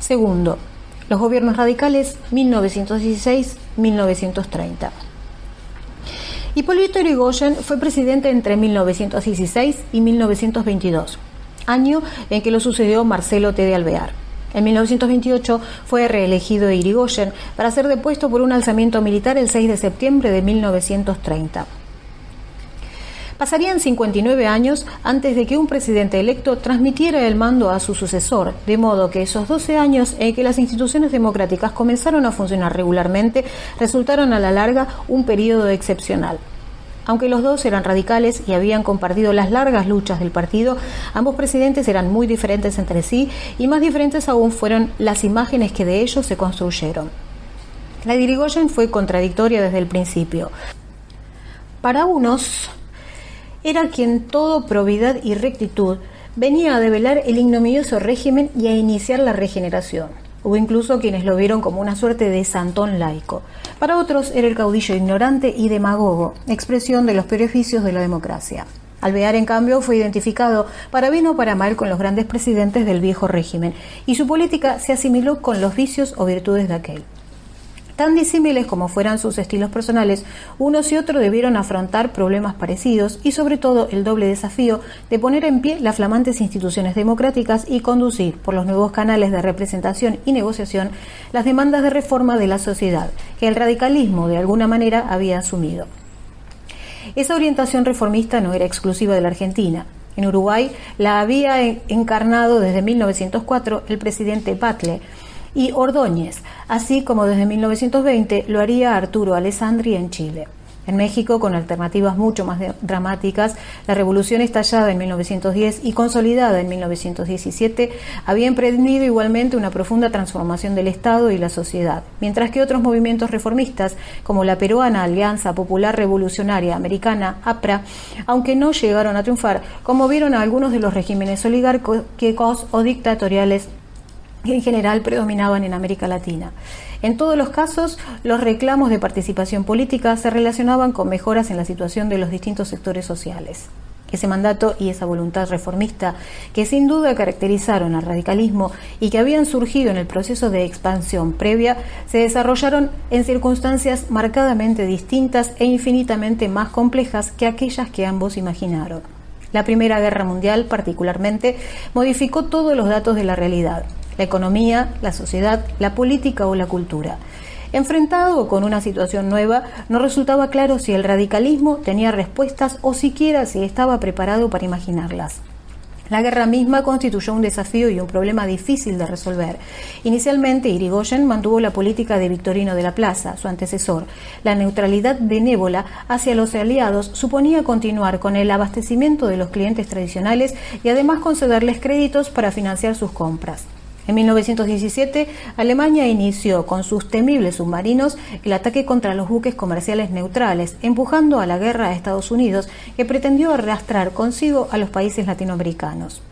Segundo, los gobiernos radicales 1916-1930. Hipólito Yrigoyen fue presidente entre 1916 y 1922, año en que lo sucedió Marcelo T. de Alvear. En 1928 fue reelegido Yrigoyen para ser depuesto por un alzamiento militar el 6 de septiembre de 1930. Pasarían 59 años antes de que un presidente electo transmitiera el mando a su sucesor, de modo que esos 12 años en que las instituciones democráticas comenzaron a funcionar regularmente resultaron a la larga un periodo excepcional. Aunque los dos eran radicales y habían compartido las largas luchas del partido, ambos presidentes eran muy diferentes entre sí y más diferentes aún fueron las imágenes que de ellos se construyeron. La de Yrigoyen fue contradictoria desde el principio. Para unos, era quien todo probidad y rectitud venía a develar el ignominioso régimen y a iniciar la regeneración. Hubo incluso quienes lo vieron como una suerte de santón laico. Para otros era el caudillo ignorante y demagogo, expresión de los beneficios de la democracia. Alvear, en cambio, fue identificado para bien o para mal con los grandes presidentes del viejo régimen, y su política se asimiló con los vicios o virtudes de aquel. Tan disímiles como fueran sus estilos personales, unos y otros debieron afrontar problemas parecidos y sobre todo el doble desafío de poner en pie las flamantes instituciones democráticas y conducir por los nuevos canales de representación y negociación las demandas de reforma de la sociedad que el radicalismo de alguna manera había asumido. Esa orientación reformista no era exclusiva de la Argentina. En Uruguay la había encarnado desde 1904 el presidente Batlle y Ordóñez, así como desde 1920 lo haría Arturo Alessandri en Chile. En México, con alternativas mucho más dramáticas, la revolución estallada en 1910 y consolidada en 1917 había emprendido igualmente una profunda transformación del Estado y la sociedad, mientras que otros movimientos reformistas, como la peruana Alianza Popular Revolucionaria Americana, APRA, aunque no llegaron a triunfar, conmovieron a algunos de los regímenes oligárquicos o dictatoriales que en general predominaban en América Latina. En todos los casos, los reclamos de participación política se relacionaban con mejoras en la situación de los distintos sectores sociales. Ese mandato y esa voluntad reformista, que sin duda caracterizaron al radicalismo y que habían surgido en el proceso de expansión previa, se desarrollaron en circunstancias marcadamente distintas e infinitamente más complejas que aquellas que ambos imaginaron. La Primera Guerra Mundial, particularmente, modificó todos los datos de la realidad: la economía, la sociedad, la política o la cultura. Enfrentado con una situación nueva, no resultaba claro si el radicalismo tenía respuestas o siquiera si estaba preparado para imaginarlas. La guerra misma constituyó un desafío y un problema difícil de resolver. Inicialmente, Yrigoyen mantuvo la política de Victorino de la Plaza, su antecesor. La neutralidad benévola hacia los aliados suponía continuar con el abastecimiento de los clientes tradicionales y además concederles créditos para financiar sus compras. En 1917, Alemania inició con sus temibles submarinos el ataque contra los buques comerciales neutrales, empujando a la guerra a Estados Unidos, que pretendió arrastrar consigo a los países latinoamericanos.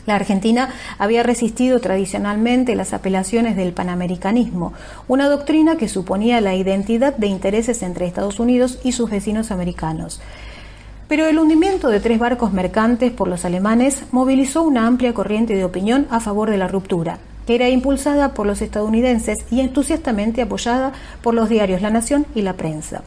La Argentina había resistido tradicionalmente las apelaciones del panamericanismo, una doctrina que suponía la identidad de intereses entre Estados Unidos y sus vecinos americanos. Pero el hundimiento de 3 barcos mercantes por los alemanes movilizó una amplia corriente de opinión a favor de la ruptura, que era impulsada por los estadounidenses y entusiastamente apoyada por los diarios La Nación y La Prensa.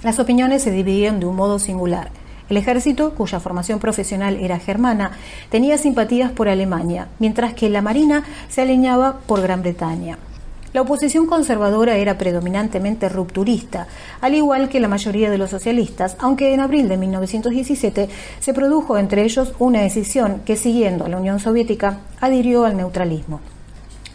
Las opiniones se dividieron de un modo singular. El ejército, cuya formación profesional era germana, tenía simpatías por Alemania, mientras que la marina se alineaba por Gran Bretaña. La oposición conservadora era predominantemente rupturista, al igual que la mayoría de los socialistas, aunque en abril de 1917 se produjo entre ellos una decisión que, siguiendo a la Unión Soviética, adhirió al neutralismo.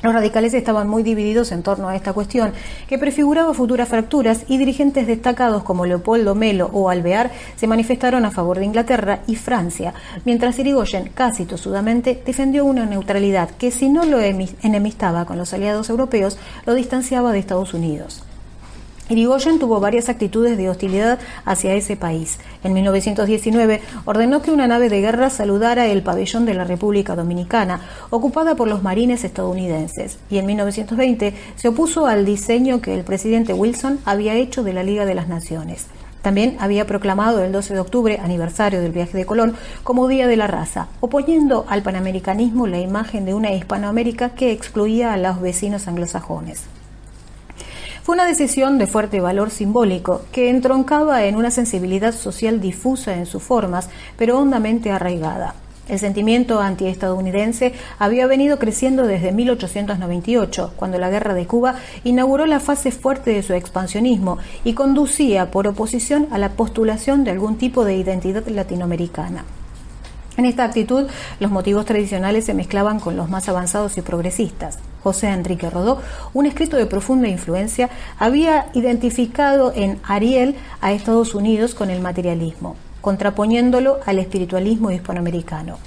Los radicales estaban muy divididos en torno a esta cuestión, que prefiguraba futuras fracturas, y dirigentes destacados como Leopoldo Melo o Alvear se manifestaron a favor de Inglaterra y Francia, mientras Yrigoyen, casi tosudamente, defendió una neutralidad que, si no lo enemistaba con los aliados europeos, lo distanciaba de Estados Unidos. Yrigoyen tuvo varias actitudes de hostilidad hacia ese país. En 1919 ordenó que una nave de guerra saludara el pabellón de la República Dominicana, ocupada por los marines estadounidenses, y en 1920 se opuso al diseño que el presidente Wilson había hecho de la Liga de las Naciones. También había proclamado el 12 de octubre, aniversario del viaje de Colón, como Día de la Raza, oponiendo al panamericanismo la imagen de una Hispanoamérica que excluía a los vecinos anglosajones. Fue una decisión de fuerte valor simbólico que entroncaba en una sensibilidad social difusa en sus formas, pero hondamente arraigada. El sentimiento antiestadounidense había venido creciendo desde 1898, cuando la Guerra de Cuba inauguró la fase fuerte de su expansionismo y conducía por oposición a la postulación de algún tipo de identidad latinoamericana. En esta actitud, los motivos tradicionales se mezclaban con los más avanzados y progresistas. José Enrique Rodó, un escrito de profunda influencia, había identificado en Ariel a Estados Unidos con el materialismo, contraponiéndolo al espiritualismo hispanoamericano.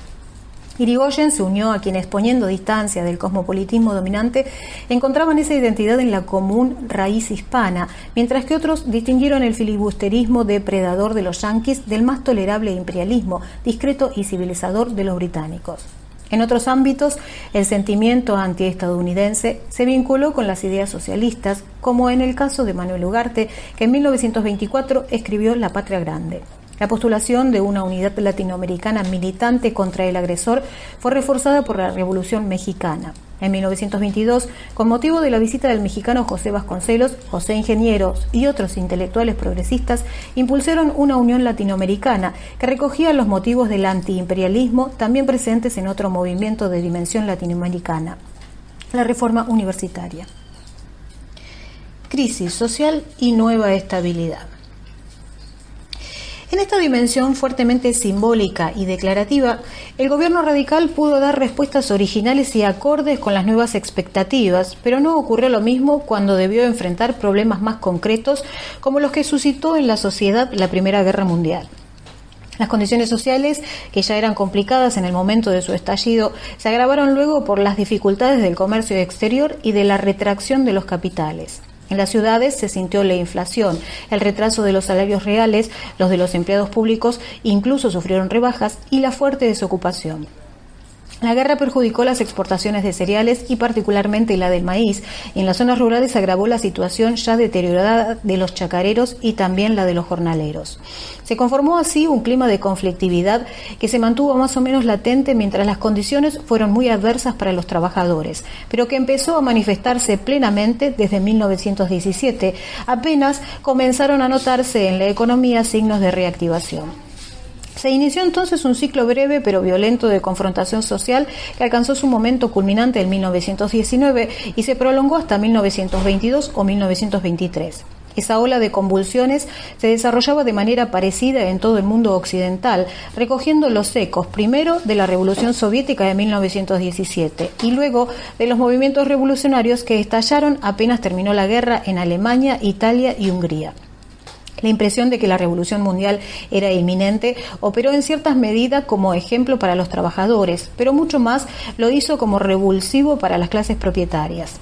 Irigoyen se unió a quienes, poniendo distancia del cosmopolitismo dominante, encontraban esa identidad en la común raíz hispana, mientras que otros distinguieron el filibusterismo depredador de los yanquis del más tolerable imperialismo, discreto y civilizador de los británicos. En otros ámbitos, el sentimiento antiestadounidense se vinculó con las ideas socialistas, como en el caso de Manuel Ugarte, que en 1924 escribió La Patria Grande. La postulación de una unidad latinoamericana militante contra el agresor fue reforzada por la Revolución Mexicana. En 1922, con motivo de la visita del mexicano José Vasconcelos, José Ingenieros y otros intelectuales progresistas impulsaron una unión latinoamericana que recogía los motivos del antiimperialismo también presentes en otro movimiento de dimensión latinoamericana, la Reforma Universitaria. Crisis social y nueva estabilidad. En esta dimensión fuertemente simbólica y declarativa, el gobierno radical pudo dar respuestas originales y acordes con las nuevas expectativas, pero no ocurrió lo mismo cuando debió enfrentar problemas más concretos como los que suscitó en la sociedad la Primera Guerra Mundial. Las condiciones sociales, que ya eran complicadas en el momento de su estallido, se agravaron luego por las dificultades del comercio exterior y de la retracción de los capitales. En las ciudades se sintió la inflación, el retraso de los salarios reales, los de los empleados públicos incluso sufrieron rebajas y la fuerte desocupación. La guerra perjudicó las exportaciones de cereales y particularmente la del maíz, y en las zonas rurales agravó la situación ya deteriorada de los chacareros y también la de los jornaleros. Se conformó así un clima de conflictividad que se mantuvo más o menos latente mientras las condiciones fueron muy adversas para los trabajadores, pero que empezó a manifestarse plenamente desde 1917, apenas comenzaron a notarse en la economía signos de reactivación. Se inició entonces un ciclo breve pero violento de confrontación social que alcanzó su momento culminante en 1919 y se prolongó hasta 1922 o 1923. Esa ola de convulsiones se desarrollaba de manera parecida en todo el mundo occidental, recogiendo los ecos primero de la Revolución Soviética de 1917 y luego de los movimientos revolucionarios que estallaron apenas terminó la guerra en Alemania, Italia y Hungría. La impresión de que la revolución mundial era inminente operó en ciertas medidas como ejemplo para los trabajadores, pero mucho más lo hizo como revulsivo para las clases propietarias.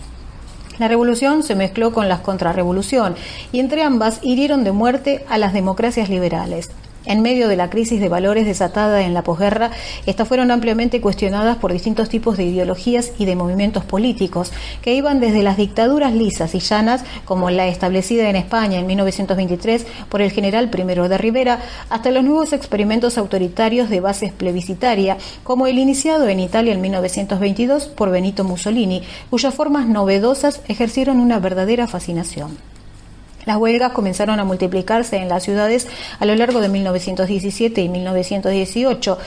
La revolución se mezcló con la contrarrevolución y entre ambas hirieron de muerte a las democracias liberales. En medio de la crisis de valores desatada en la posguerra, estas fueron ampliamente cuestionadas por distintos tipos de ideologías y de movimientos políticos, que iban desde las dictaduras lisas y llanas, como la establecida en España en 1923 por el general Primero de Rivera, hasta los nuevos experimentos autoritarios de base plebiscitaria, como el iniciado en Italia en 1922 por Benito Mussolini, cuyas formas novedosas ejercieron una verdadera fascinación. Las huelgas comenzaron a multiplicarse en las ciudades a lo largo de 1917 y 1918,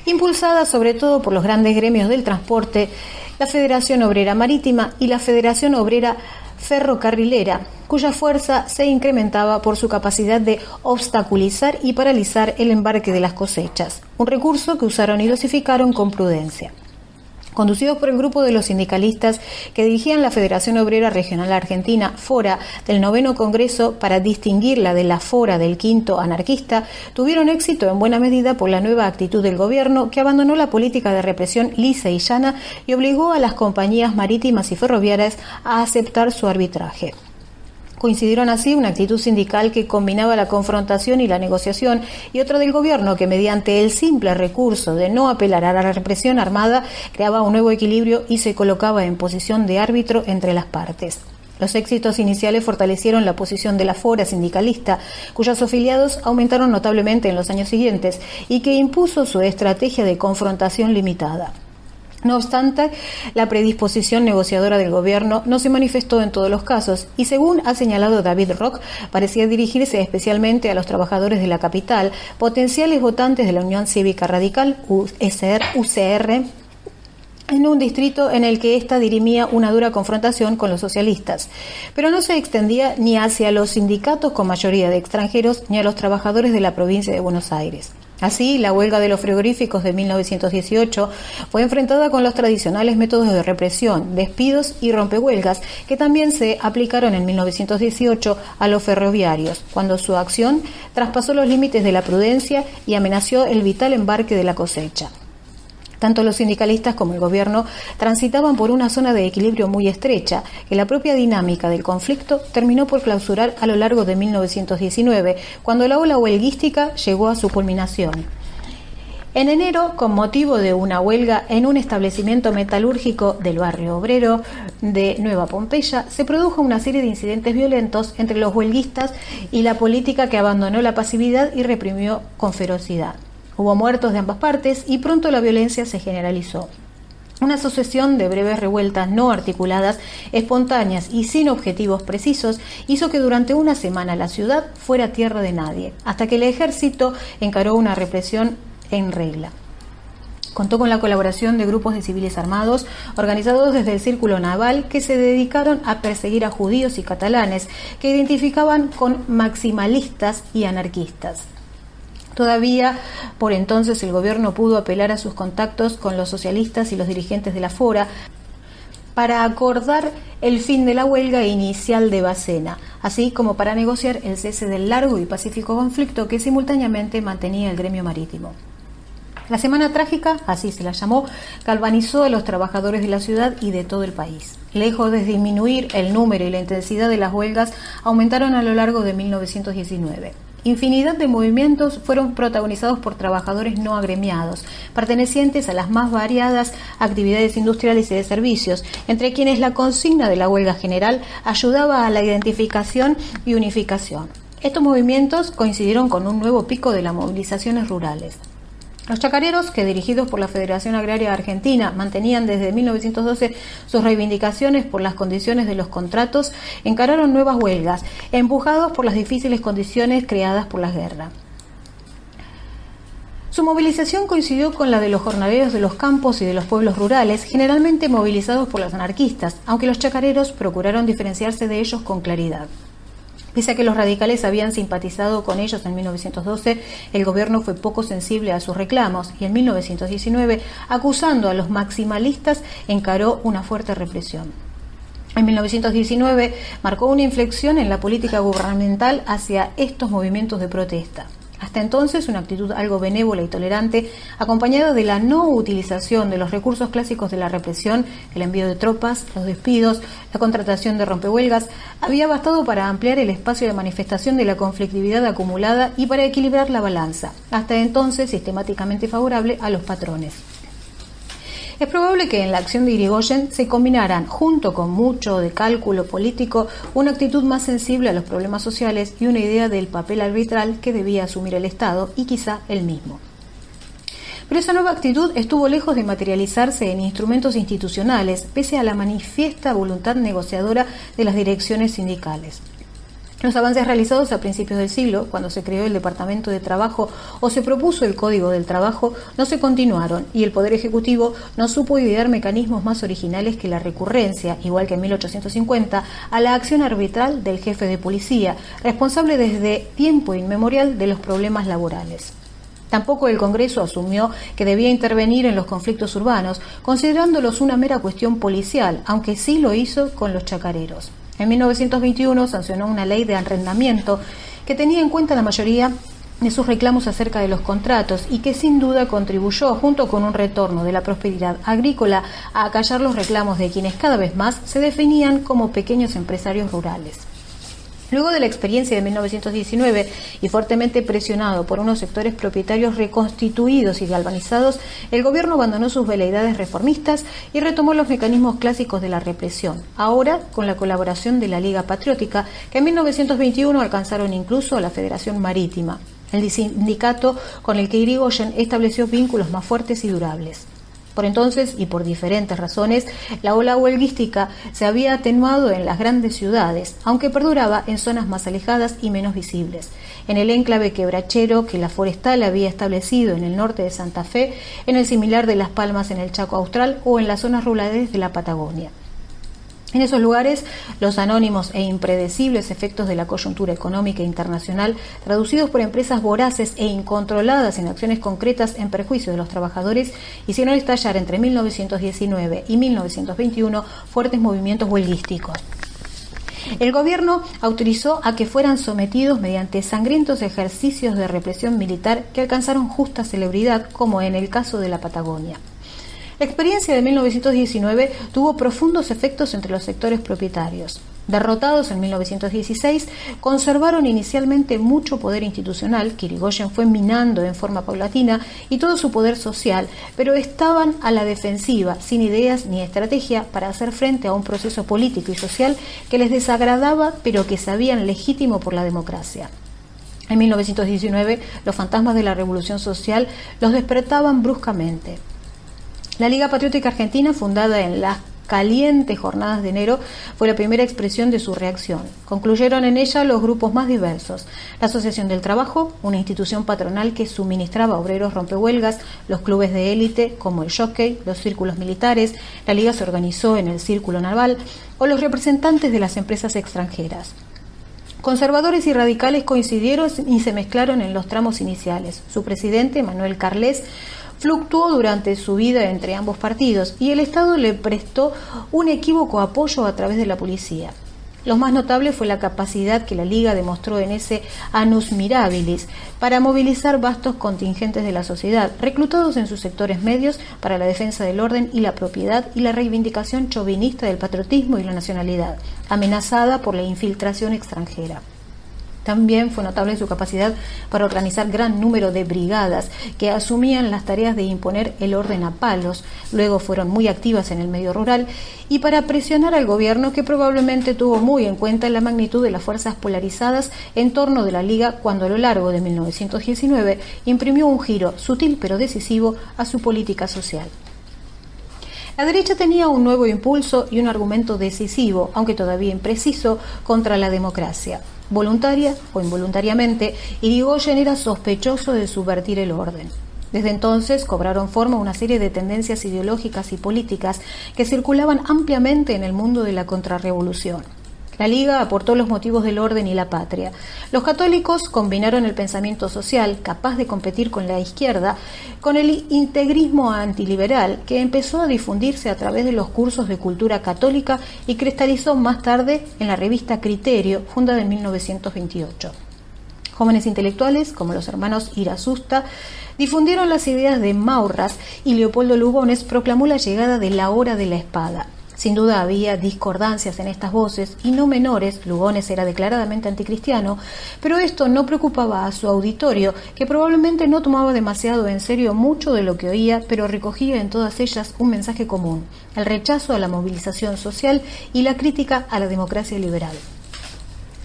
impulsadas sobre todo por los grandes gremios del transporte, la Federación Obrera Marítima y la Federación Obrera Ferrocarrilera, cuya fuerza se incrementaba por su capacidad de obstaculizar y paralizar el embarque de las cosechas, un recurso que usaron y dosificaron con prudencia. Conducidos por el grupo de los sindicalistas que dirigían la Federación Obrera Regional Argentina, FORA, del 9º Congreso para distinguirla de la FORA del 5º anarquista, tuvieron éxito en buena medida por la nueva actitud del gobierno que abandonó la política de represión lisa y llana y obligó a las compañías marítimas y ferroviarias a aceptar su arbitraje. Coincidieron así una actitud sindical que combinaba la confrontación y la negociación y otra del gobierno que mediante el simple recurso de no apelar a la represión armada creaba un nuevo equilibrio y se colocaba en posición de árbitro entre las partes. Los éxitos iniciales fortalecieron la posición de la Fora sindicalista, cuyos afiliados aumentaron notablemente en los años siguientes y que impuso su estrategia de confrontación limitada. No obstante, la predisposición negociadora del gobierno no se manifestó en todos los casos y, según ha señalado David Rock, parecía dirigirse especialmente a los trabajadores de la capital, potenciales votantes de la Unión Cívica Radical, UCR, en un distrito en el que ésta dirimía una dura confrontación con los socialistas, pero no se extendía ni hacia los sindicatos con mayoría de extranjeros ni a los trabajadores de la provincia de Buenos Aires. Así, la huelga de los frigoríficos de 1918 fue enfrentada con los tradicionales métodos de represión, despidos y rompehuelgas que también se aplicaron en 1918 a los ferroviarios, cuando su acción traspasó los límites de la prudencia y amenazó el vital embarque de la cosecha. Tanto los sindicalistas como el gobierno transitaban por una zona de equilibrio muy estrecha, que la propia dinámica del conflicto terminó por clausurar a lo largo de 1919, cuando la ola huelguística llegó a su culminación. En enero, con motivo de una huelga en un establecimiento metalúrgico del barrio obrero de Nueva Pompeya, se produjo una serie de incidentes violentos entre los huelguistas y la política que abandonó la pasividad y reprimió con ferocidad. Hubo muertos de ambas partes y pronto la violencia se generalizó. Una sucesión de breves revueltas no articuladas, espontáneas y sin objetivos precisos hizo que durante una semana la ciudad fuera tierra de nadie, hasta que el ejército encaró una represión en regla. Contó con la colaboración de grupos de civiles armados organizados desde el Círculo Naval que se dedicaron a perseguir a judíos y catalanes que identificaban con maximalistas y anarquistas. Todavía por entonces el gobierno pudo apelar a sus contactos con los socialistas y los dirigentes de la Fora para acordar el fin de la huelga inicial de Bacena, así como para negociar el cese del largo y pacífico conflicto que simultáneamente mantenía el gremio marítimo. La Semana Trágica, así se la llamó, galvanizó a los trabajadores de la ciudad y de todo el país. Lejos de disminuir el número y la intensidad de las huelgas, aumentaron a lo largo de 1919. Infinidad de movimientos fueron protagonizados por trabajadores no agremiados, pertenecientes a las más variadas actividades industriales y de servicios, entre quienes la consigna de la huelga general ayudaba a la identificación y unificación. Estos movimientos coincidieron con un nuevo pico de las movilizaciones rurales. Los chacareros, que dirigidos por la Federación Agraria Argentina mantenían desde 1912 sus reivindicaciones por las condiciones de los contratos, encararon nuevas huelgas, empujados por las difíciles condiciones creadas por la guerra. Su movilización coincidió con la de los jornaleros de los campos y de los pueblos rurales, generalmente movilizados por los anarquistas, aunque los chacareros procuraron diferenciarse de ellos con claridad. Pese a que los radicales habían simpatizado con ellos en 1912, el gobierno fue poco sensible a sus reclamos y en 1919, acusando a los maximalistas, encaró una fuerte represión. En 1919 marcó una inflexión en la política gubernamental hacia estos movimientos de protesta. Hasta entonces, una actitud algo benévola y tolerante, acompañada de la no utilización de los recursos clásicos de la represión, el envío de tropas, los despidos, la contratación de rompehuelgas, había bastado para ampliar el espacio de manifestación de la conflictividad acumulada y para equilibrar la balanza, hasta entonces sistemáticamente favorable a los patrones. Es probable que en la acción de Irigoyen se combinaran, junto con mucho de cálculo político, una actitud más sensible a los problemas sociales y una idea del papel arbitral que debía asumir el Estado y quizá él mismo. Pero esa nueva actitud estuvo lejos de materializarse en instrumentos institucionales, pese a la manifiesta voluntad negociadora de las direcciones sindicales. Los avances realizados a principios del siglo, cuando se creó el Departamento de Trabajo o se propuso el Código del Trabajo, no se continuaron y el Poder Ejecutivo no supo idear mecanismos más originales que la recurrencia, igual que en 1850, a la acción arbitral del jefe de policía, responsable desde tiempo inmemorial de los problemas laborales. Tampoco el Congreso asumió que debía intervenir en los conflictos urbanos, considerándolos una mera cuestión policial, aunque sí lo hizo con los chacareros. En 1921 sancionó una ley de arrendamiento que tenía en cuenta la mayoría de sus reclamos acerca de los contratos y que sin duda contribuyó, junto con un retorno de la prosperidad agrícola, a acallar los reclamos de quienes cada vez más se definían como pequeños empresarios rurales. Luego de la experiencia de 1919 y fuertemente presionado por unos sectores propietarios reconstituidos y galvanizados, el gobierno abandonó sus veleidades reformistas y retomó los mecanismos clásicos de la represión, ahora con la colaboración de la Liga Patriótica, que en 1921 alcanzaron incluso a la Federación Marítima, el sindicato con el que Irigoyen estableció vínculos más fuertes y durables. Por entonces, y por diferentes razones, la ola huelguística se había atenuado en las grandes ciudades, aunque perduraba en zonas más alejadas y menos visibles. En el enclave quebrachero que la Forestal había establecido en el norte de Santa Fe, en el similar de Las Palmas en el Chaco Austral o en las zonas rurales de la Patagonia. En esos lugares, los anónimos e impredecibles efectos de la coyuntura económica internacional, traducidos por empresas voraces e incontroladas en acciones concretas en perjuicio de los trabajadores, hicieron estallar entre 1919 y 1921 fuertes movimientos huelguísticos. El gobierno autorizó a que fueran sometidos mediante sangrientos ejercicios de represión militar que alcanzaron justa celebridad, como en el caso de la Patagonia. La experiencia de 1919 tuvo profundos efectos entre los sectores propietarios. Derrotados en 1916, conservaron inicialmente mucho poder institucional, que Irigoyen fue minando en forma paulatina, y todo su poder social, pero estaban a la defensiva, sin ideas ni estrategia para hacer frente a un proceso político y social que les desagradaba, pero que sabían legítimo por la democracia. En 1919, los fantasmas de la Revolución Social los despertaban bruscamente. La Liga Patriótica Argentina, fundada en las calientes jornadas de enero, fue la primera expresión de su reacción. Concluyeron en ella los grupos más diversos: la Asociación del Trabajo, una institución patronal que suministraba a obreros rompehuelgas, los clubes de élite como el Jockey, los círculos militares, la Liga se organizó en el Círculo Naval, o los representantes de las empresas extranjeras. Conservadores y radicales coincidieron y se mezclaron en los tramos iniciales. Su presidente, Manuel Carles, fluctuó durante su vida entre ambos partidos y el Estado le prestó un equívoco apoyo a través de la policía. Lo más notable fue la capacidad que la Liga demostró en ese annus mirabilis para movilizar vastos contingentes de la sociedad, reclutados en sus sectores medios para la defensa del orden y la propiedad y la reivindicación chauvinista del patriotismo y la nacionalidad, amenazada por la infiltración extranjera. También fue notable su capacidad para organizar gran número de brigadas que asumían las tareas de imponer el orden a palos, luego fueron muy activas en el medio rural, y para presionar al gobierno, que probablemente tuvo muy en cuenta la magnitud de las fuerzas polarizadas en torno de la Liga, cuando a lo largo de 1919 imprimió un giro sutil pero decisivo a su política social. La derecha tenía un nuevo impulso y un argumento decisivo, aunque todavía impreciso, contra la democracia. Voluntaria o involuntariamente, Irigoyen era sospechoso de subvertir el orden. Desde entonces cobraron forma una serie de tendencias ideológicas y políticas que circulaban ampliamente en el mundo de la contrarrevolución. La Liga aportó los motivos del orden y la patria. Los católicos combinaron el pensamiento social, capaz de competir con la izquierda, con el integrismo antiliberal, que empezó a difundirse a través de los cursos de cultura católica y cristalizó más tarde en la revista Criterio, fundada en 1928. Jóvenes intelectuales, como los hermanos Irasusta, difundieron las ideas de Maurras, y Leopoldo Lugones proclamó la llegada de la hora de la espada. Sin duda había discordancias en estas voces, y no menores. Lugones era declaradamente anticristiano, pero esto no preocupaba a su auditorio, que probablemente no tomaba demasiado en serio mucho de lo que oía, pero recogía en todas ellas un mensaje común: el rechazo a la movilización social y la crítica a la democracia liberal.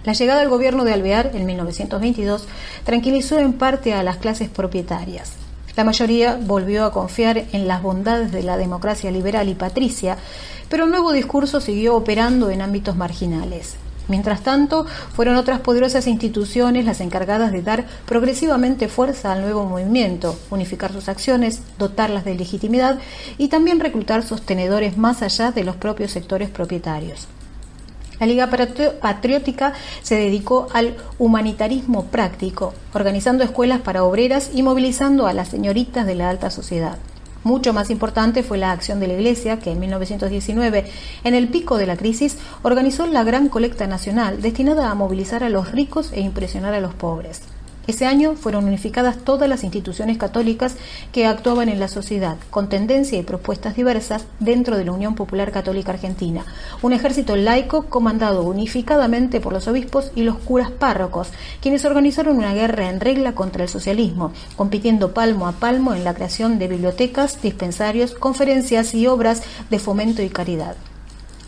La llegada al gobierno de Alvear en 1922 tranquilizó en parte a las clases propietarias. La mayoría volvió a confiar en las bondades de la democracia liberal y patricia, pero el nuevo discurso siguió operando en ámbitos marginales. Mientras tanto, fueron otras poderosas instituciones las encargadas de dar progresivamente fuerza al nuevo movimiento, unificar sus acciones, dotarlas de legitimidad y también reclutar sostenedores más allá de los propios sectores propietarios. La Liga Patriótica se dedicó al humanitarismo práctico, organizando escuelas para obreras y movilizando a las señoritas de la alta sociedad. Mucho más importante fue la acción de la Iglesia, que en 1919, en el pico de la crisis, organizó la Gran Colecta Nacional, destinada a movilizar a los ricos e impresionar a los pobres. Ese año fueron unificadas todas las instituciones católicas que actuaban en la sociedad, con tendencia y propuestas diversas dentro de la Unión Popular Católica Argentina. Un ejército laico comandado unificadamente por los obispos y los curas párrocos, quienes organizaron una guerra en regla contra el socialismo, compitiendo palmo a palmo en la creación de bibliotecas, dispensarios, conferencias y obras de fomento y caridad.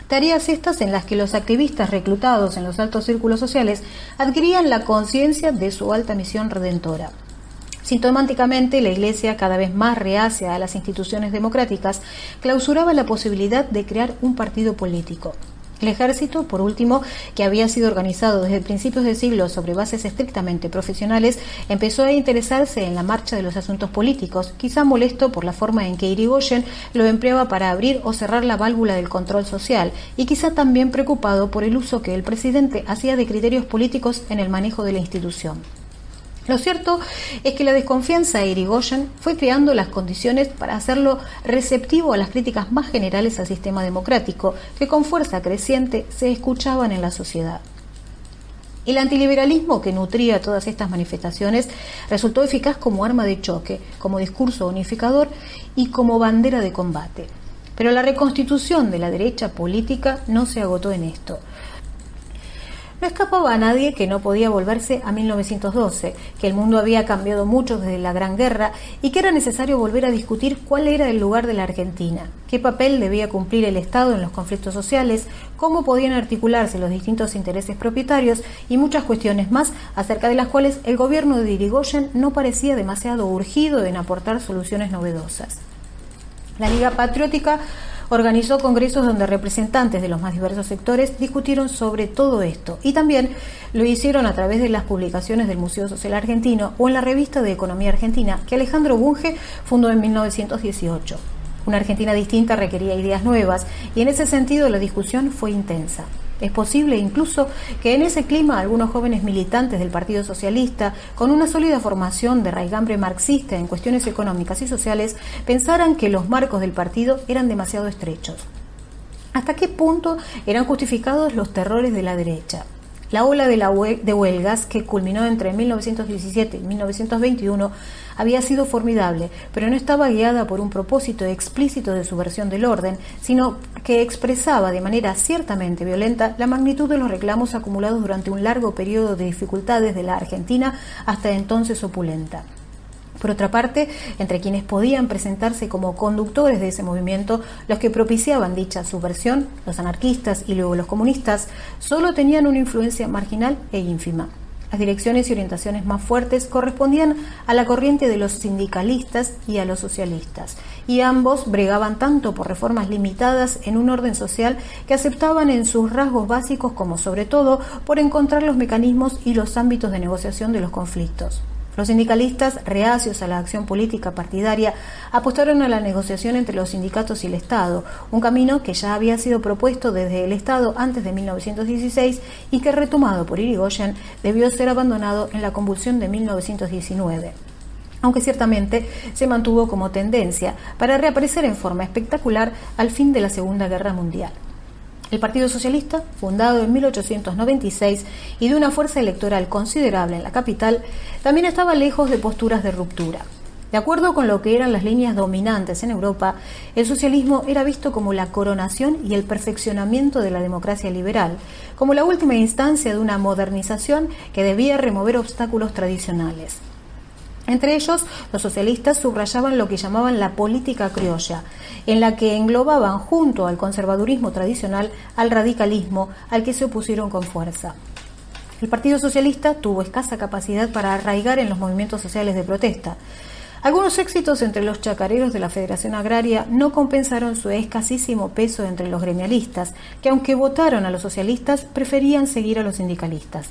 Tareas estas en las que los activistas reclutados en los altos círculos sociales adquirían la conciencia de su alta misión redentora. Sintomáticamente, la Iglesia, cada vez más reacia a las instituciones democráticas, clausuraba la posibilidad de crear un partido político. El ejército, por último, que había sido organizado desde principios del siglo sobre bases estrictamente profesionales, empezó a interesarse en la marcha de los asuntos políticos, quizá molesto por la forma en que Irigoyen lo empleaba para abrir o cerrar la válvula del control social, y quizá también preocupado por el uso que el presidente hacía de criterios políticos en el manejo de la institución. Lo cierto es que la desconfianza de Irigoyen fue creando las condiciones para hacerlo receptivo a las críticas más generales al sistema democrático, que con fuerza creciente se escuchaban en la sociedad. El antiliberalismo que nutría todas estas manifestaciones resultó eficaz como arma de choque, como discurso unificador y como bandera de combate. Pero la reconstitución de la derecha política no se agotó en esto. No escapaba a nadie que no podía volverse a 1912, que el mundo había cambiado mucho desde la Gran Guerra y que era necesario volver a discutir cuál era el lugar de la Argentina, qué papel debía cumplir el Estado en los conflictos sociales, cómo podían articularse los distintos intereses propietarios y muchas cuestiones más acerca de las cuales el gobierno de Irigoyen no parecía demasiado urgido en aportar soluciones novedosas. La Liga Patriótica organizó congresos donde representantes de los más diversos sectores discutieron sobre todo esto y también lo hicieron a través de las publicaciones del Museo Social Argentino o en la revista de Economía Argentina que Alejandro Bunge fundó en 1918. Una Argentina distinta requería ideas nuevas y en ese sentido la discusión fue intensa. Es posible incluso que en ese clima algunos jóvenes militantes del Partido Socialista, con una sólida formación de raigambre marxista en cuestiones económicas y sociales, pensaran que los marcos del partido eran demasiado estrechos. ¿Hasta qué punto eran justificados los terrores de la derecha? La ola de huelgas, que culminó entre 1917 y 1921, había sido formidable, pero no estaba guiada por un propósito explícito de subversión del orden, sino que expresaba de manera ciertamente violenta la magnitud de los reclamos acumulados durante un largo periodo de dificultades de la Argentina hasta entonces opulenta. Por otra parte, entre quienes podían presentarse como conductores de ese movimiento, los que propiciaban dicha subversión, los anarquistas y luego los comunistas, solo tenían una influencia marginal e ínfima. Las direcciones y orientaciones más fuertes correspondían a la corriente de los sindicalistas y a los socialistas, y ambos bregaban tanto por reformas limitadas en un orden social que aceptaban en sus rasgos básicos como sobre todo por encontrar los mecanismos y los ámbitos de negociación de los conflictos. Los sindicalistas, reacios a la acción política partidaria, apostaron a la negociación entre los sindicatos y el Estado, un camino que ya había sido propuesto desde el Estado antes de 1916 y que, retomado por Irigoyen, debió ser abandonado en la convulsión de 1919. Aunque ciertamente se mantuvo como tendencia para reaparecer en forma espectacular al fin de la Segunda Guerra Mundial. El Partido Socialista, fundado en 1896 y de una fuerza electoral considerable en la capital, también estaba lejos de posturas de ruptura. De acuerdo con lo que eran las líneas dominantes en Europa, el socialismo era visto como la coronación y el perfeccionamiento de la democracia liberal, como la última instancia de una modernización que debía remover obstáculos tradicionales. Entre ellos, los socialistas subrayaban lo que llamaban la política criolla, en la que englobaban junto al conservadurismo tradicional al radicalismo al que se opusieron con fuerza. El Partido Socialista tuvo escasa capacidad para arraigar en los movimientos sociales de protesta. Algunos éxitos entre los chacareros de la Federación Agraria no compensaron su escasísimo peso entre los gremialistas, que aunque votaron a los socialistas, preferían seguir a los sindicalistas.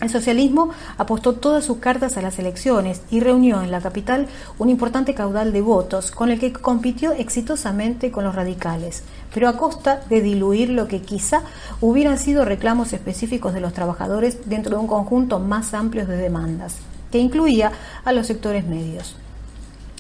El socialismo apostó todas sus cartas a las elecciones y reunió en la capital un importante caudal de votos con el que compitió exitosamente con los radicales, pero a costa de diluir lo que quizá hubieran sido reclamos específicos de los trabajadores dentro de un conjunto más amplio de demandas, que incluía a los sectores medios.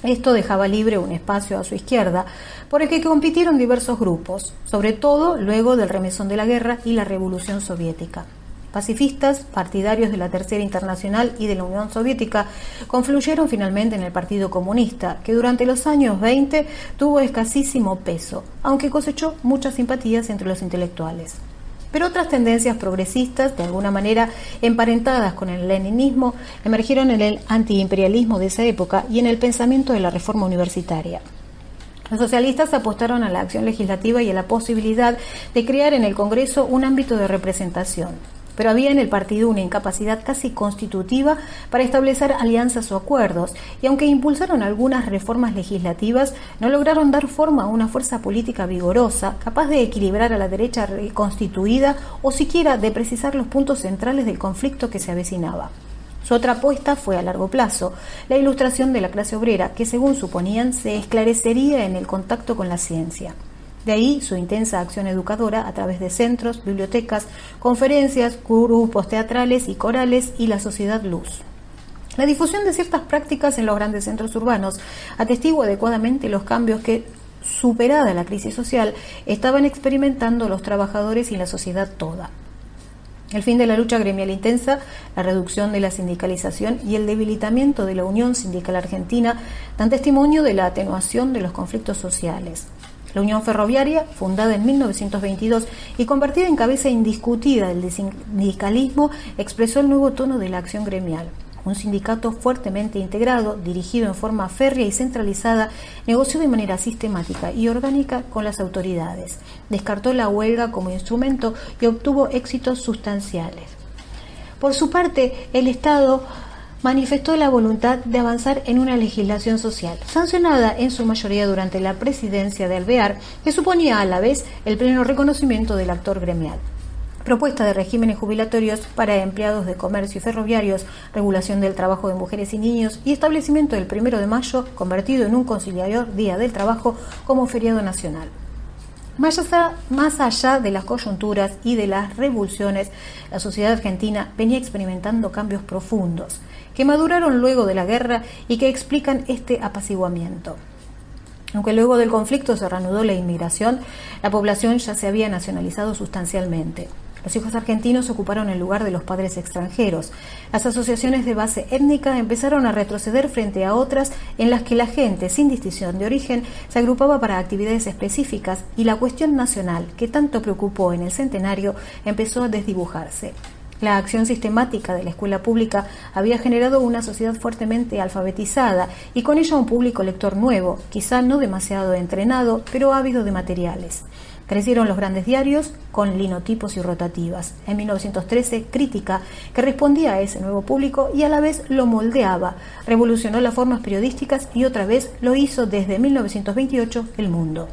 Esto dejaba libre un espacio a su izquierda, por el que compitieron diversos grupos, sobre todo luego del remesón de la guerra y la Revolución Soviética. Pacifistas, partidarios de la Tercera Internacional y de la Unión Soviética, confluyeron finalmente en el Partido Comunista, que durante los años 20 tuvo escasísimo peso, aunque cosechó muchas simpatías entre los intelectuales. Pero otras tendencias progresistas, de alguna manera emparentadas con el leninismo, emergieron en el antiimperialismo de esa época y en el pensamiento de la reforma universitaria. Los socialistas apostaron a la acción legislativa y a la posibilidad de crear en el Congreso un ámbito de representación. Pero había en el partido una incapacidad casi constitutiva para establecer alianzas o acuerdos, y aunque impulsaron algunas reformas legislativas, no lograron dar forma a una fuerza política vigorosa, capaz de equilibrar a la derecha reconstituida o siquiera de precisar los puntos centrales del conflicto que se avecinaba. Su otra apuesta fue a largo plazo, la ilustración de la clase obrera, que según suponían se esclarecería en el contacto con la ciencia. De ahí su intensa acción educadora a través de centros, bibliotecas, conferencias, grupos teatrales y corales y la Sociedad Luz. La difusión de ciertas prácticas en los grandes centros urbanos atestigua adecuadamente los cambios que, superada la crisis social, estaban experimentando los trabajadores y la sociedad toda. El fin de la lucha gremial intensa, la reducción de la sindicalización y el debilitamiento de la Unión Sindical Argentina dan testimonio de la atenuación de los conflictos sociales. La Unión Ferroviaria, fundada en 1922 y convertida en cabeza indiscutida del sindicalismo, expresó el nuevo tono de la acción gremial. Un sindicato fuertemente integrado, dirigido en forma férrea y centralizada, negoció de manera sistemática y orgánica con las autoridades. Descartó la huelga como instrumento y obtuvo éxitos sustanciales. Por su parte, el Estado manifestó la voluntad de avanzar en una legislación social, sancionada en su mayoría durante la presidencia de Alvear, que suponía a la vez el pleno reconocimiento del actor gremial. Propuesta de regímenes jubilatorios para empleados de comercio y ferroviarios, regulación del trabajo de mujeres y niños y establecimiento del 1 de mayo, convertido en un conciliador Día del Trabajo como feriado nacional. Más allá de las coyunturas y de las revulsiones, la sociedad argentina venía experimentando cambios profundos, que maduraron luego de la guerra y que explican este apaciguamiento. Aunque luego del conflicto se reanudó la inmigración, la población ya se había nacionalizado sustancialmente. Los hijos argentinos ocuparon el lugar de los padres extranjeros. Las asociaciones de base étnica empezaron a retroceder frente a otras en las que la gente, sin distinción de origen, se agrupaba para actividades específicas y la cuestión nacional, que tanto preocupó en el centenario, empezó a desdibujarse. La acción sistemática de la escuela pública había generado una sociedad fuertemente alfabetizada y con ella un público lector nuevo, quizá no demasiado entrenado, pero ávido de materiales. Crecieron los grandes diarios con linotipos y rotativas. En 1913, Crítica, que respondía a ese nuevo público y a la vez lo moldeaba, revolucionó las formas periodísticas y otra vez lo hizo desde 1928 El Mundo.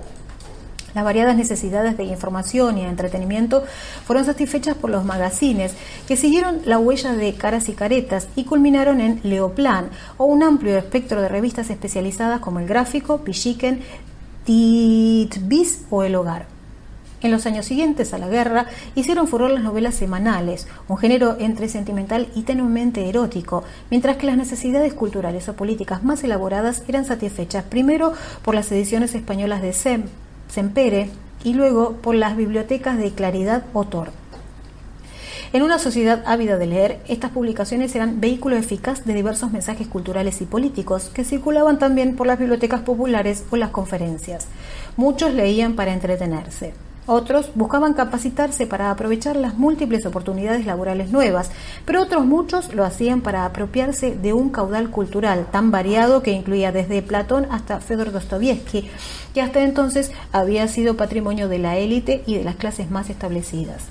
Las variadas necesidades de información y de entretenimiento fueron satisfechas por los magazines, que siguieron la huella de Caras y Caretas y culminaron en Leoplan, o un amplio espectro de revistas especializadas como El Gráfico, Pichiquen, Titbis o El Hogar. En los años siguientes a la guerra hicieron furor las novelas semanales, un género entre sentimental y tenuemente erótico, mientras que las necesidades culturales o políticas más elaboradas eran satisfechas primero por las ediciones españolas de Sempere y luego por las bibliotecas de Claridad o Tor. En una sociedad ávida de leer, estas publicaciones eran vehículo eficaz de diversos mensajes culturales y políticos que circulaban también por las bibliotecas populares o las conferencias. Muchos leían para entretenerse. Otros buscaban capacitarse para aprovechar las múltiples oportunidades laborales nuevas, pero otros muchos lo hacían para apropiarse de un caudal cultural tan variado que incluía desde Platón hasta Fyodor Dostoyevsky, que hasta entonces había sido patrimonio de la élite y de las clases más establecidas.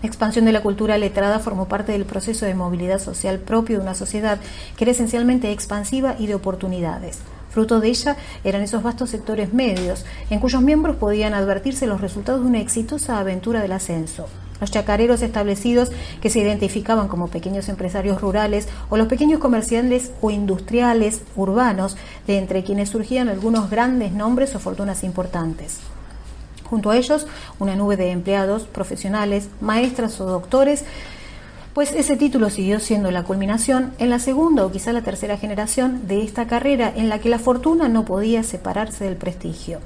La expansión de la cultura letrada formó parte del proceso de movilidad social propio de una sociedad que era esencialmente expansiva y de oportunidades. Fruto de ella eran esos vastos sectores medios, en cuyos miembros podían advertirse los resultados de una exitosa aventura del ascenso. Los chacareros establecidos, que se identificaban como pequeños empresarios rurales, o los pequeños comerciantes o industriales urbanos, de entre quienes surgían algunos grandes nombres o fortunas importantes. Junto a ellos, una nube de empleados, profesionales, maestras o doctores, pues ese título siguió siendo la culminación en la segunda o quizá la tercera generación de esta carrera en la que la fortuna no podía separarse del prestigio.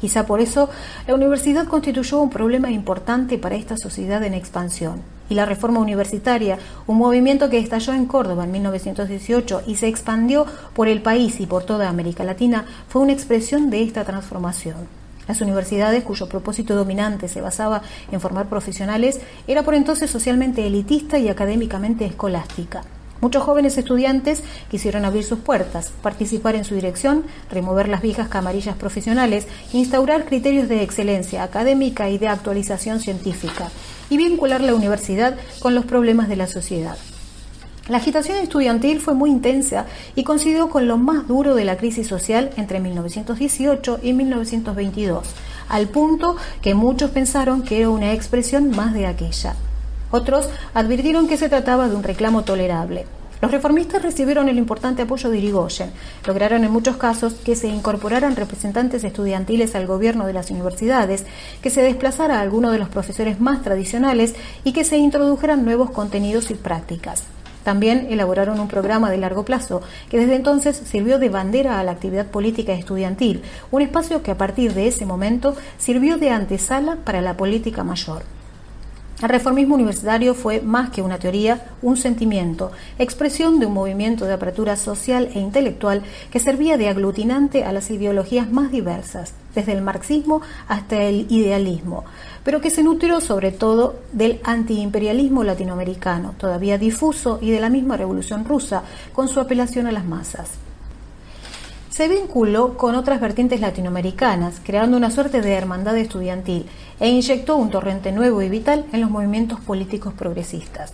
Quizá por eso la universidad constituyó un problema importante para esta sociedad en expansión. Y la reforma universitaria, un movimiento que estalló en Córdoba en 1918 y se expandió por el país y por toda América Latina, fue una expresión de esta transformación. Las universidades, cuyo propósito dominante se basaba en formar profesionales, era por entonces socialmente elitista y académicamente escolástica. Muchos jóvenes estudiantes quisieron abrir sus puertas, participar en su dirección, remover las viejas camarillas profesionales, instaurar criterios de excelencia académica y de actualización científica, y vincular la universidad con los problemas de la sociedad. La agitación estudiantil fue muy intensa y coincidió con lo más duro de la crisis social entre 1918 y 1922, al punto que muchos pensaron que era una expresión más de aquella. Otros advirtieron que se trataba de un reclamo tolerable. Los reformistas recibieron el importante apoyo de Irigoyen. Lograron en muchos casos que se incorporaran representantes estudiantiles al gobierno de las universidades, que se desplazara a alguno de los profesores más tradicionales y que se introdujeran nuevos contenidos y prácticas. También elaboraron un programa de largo plazo que desde entonces sirvió de bandera a la actividad política estudiantil, un espacio que a partir de ese momento sirvió de antesala para la política mayor. El reformismo universitario fue más que una teoría, un sentimiento, expresión de un movimiento de apertura social e intelectual que servía de aglutinante a las ideologías más diversas, desde el marxismo hasta el idealismo, pero que se nutrió sobre todo del antiimperialismo latinoamericano, todavía difuso, y de la misma Revolución Rusa, con su apelación a las masas. Se vinculó con otras vertientes latinoamericanas, creando una suerte de hermandad estudiantil, e inyectó un torrente nuevo y vital en los movimientos políticos progresistas.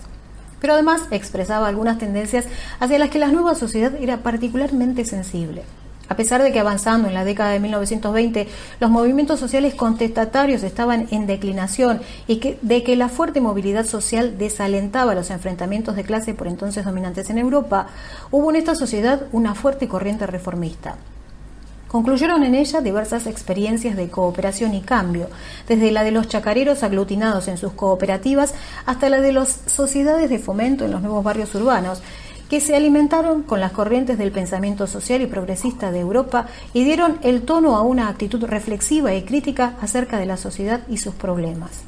Pero además expresaba algunas tendencias hacia las que la nueva sociedad era particularmente sensible. A pesar de que avanzando en la década de 1920 los movimientos sociales contestatarios estaban en declinación y de que la fuerte movilidad social desalentaba los enfrentamientos de clase por entonces dominantes en Europa, hubo en esta sociedad una fuerte corriente reformista. Concluyeron en ella diversas experiencias de cooperación y cambio, desde la de los chacareros aglutinados en sus cooperativas hasta la de las sociedades de fomento en los nuevos barrios urbanos, que se alimentaron con las corrientes del pensamiento social y progresista de Europa y dieron el tono a una actitud reflexiva y crítica acerca de la sociedad y sus problemas.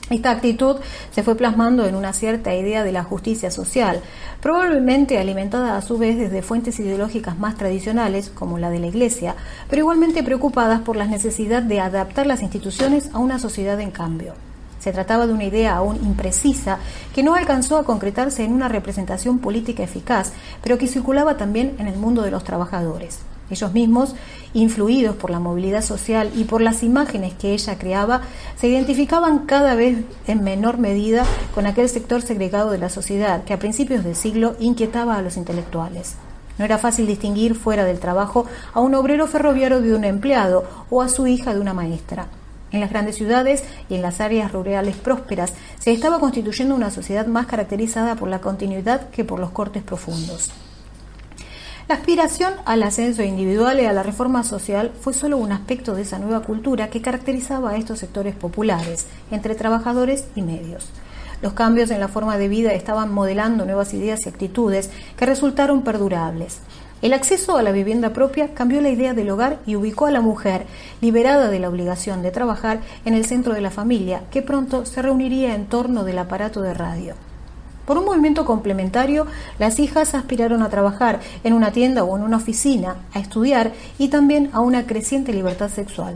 Esta actitud se fue plasmando en una cierta idea de la justicia social, probablemente alimentada a su vez desde fuentes ideológicas más tradicionales, como la de la Iglesia, pero igualmente preocupadas por la necesidad de adaptar las instituciones a una sociedad en cambio. Se trataba de una idea aún imprecisa que no alcanzó a concretarse en una representación política eficaz, pero que circulaba también en el mundo de los trabajadores. Ellos mismos, influidos por la movilidad social y por las imágenes que ella creaba, se identificaban cada vez en menor medida con aquel sector segregado de la sociedad que a principios del siglo inquietaba a los intelectuales. No era fácil distinguir fuera del trabajo a un obrero ferroviario de un empleado o a su hija de una maestra. En las grandes ciudades y en las áreas rurales prósperas se estaba constituyendo una sociedad más caracterizada por la continuidad que por los cortes profundos. La aspiración al ascenso individual y a la reforma social fue solo un aspecto de esa nueva cultura que caracterizaba a estos sectores populares, entre trabajadores y medios. Los cambios en la forma de vida estaban modelando nuevas ideas y actitudes que resultaron perdurables. El acceso a la vivienda propia cambió la idea del hogar y ubicó a la mujer, liberada de la obligación de trabajar, en el centro de la familia, que pronto se reuniría en torno del aparato de radio. Por un movimiento complementario, las hijas aspiraron a trabajar en una tienda o en una oficina, a estudiar y también a una creciente libertad sexual.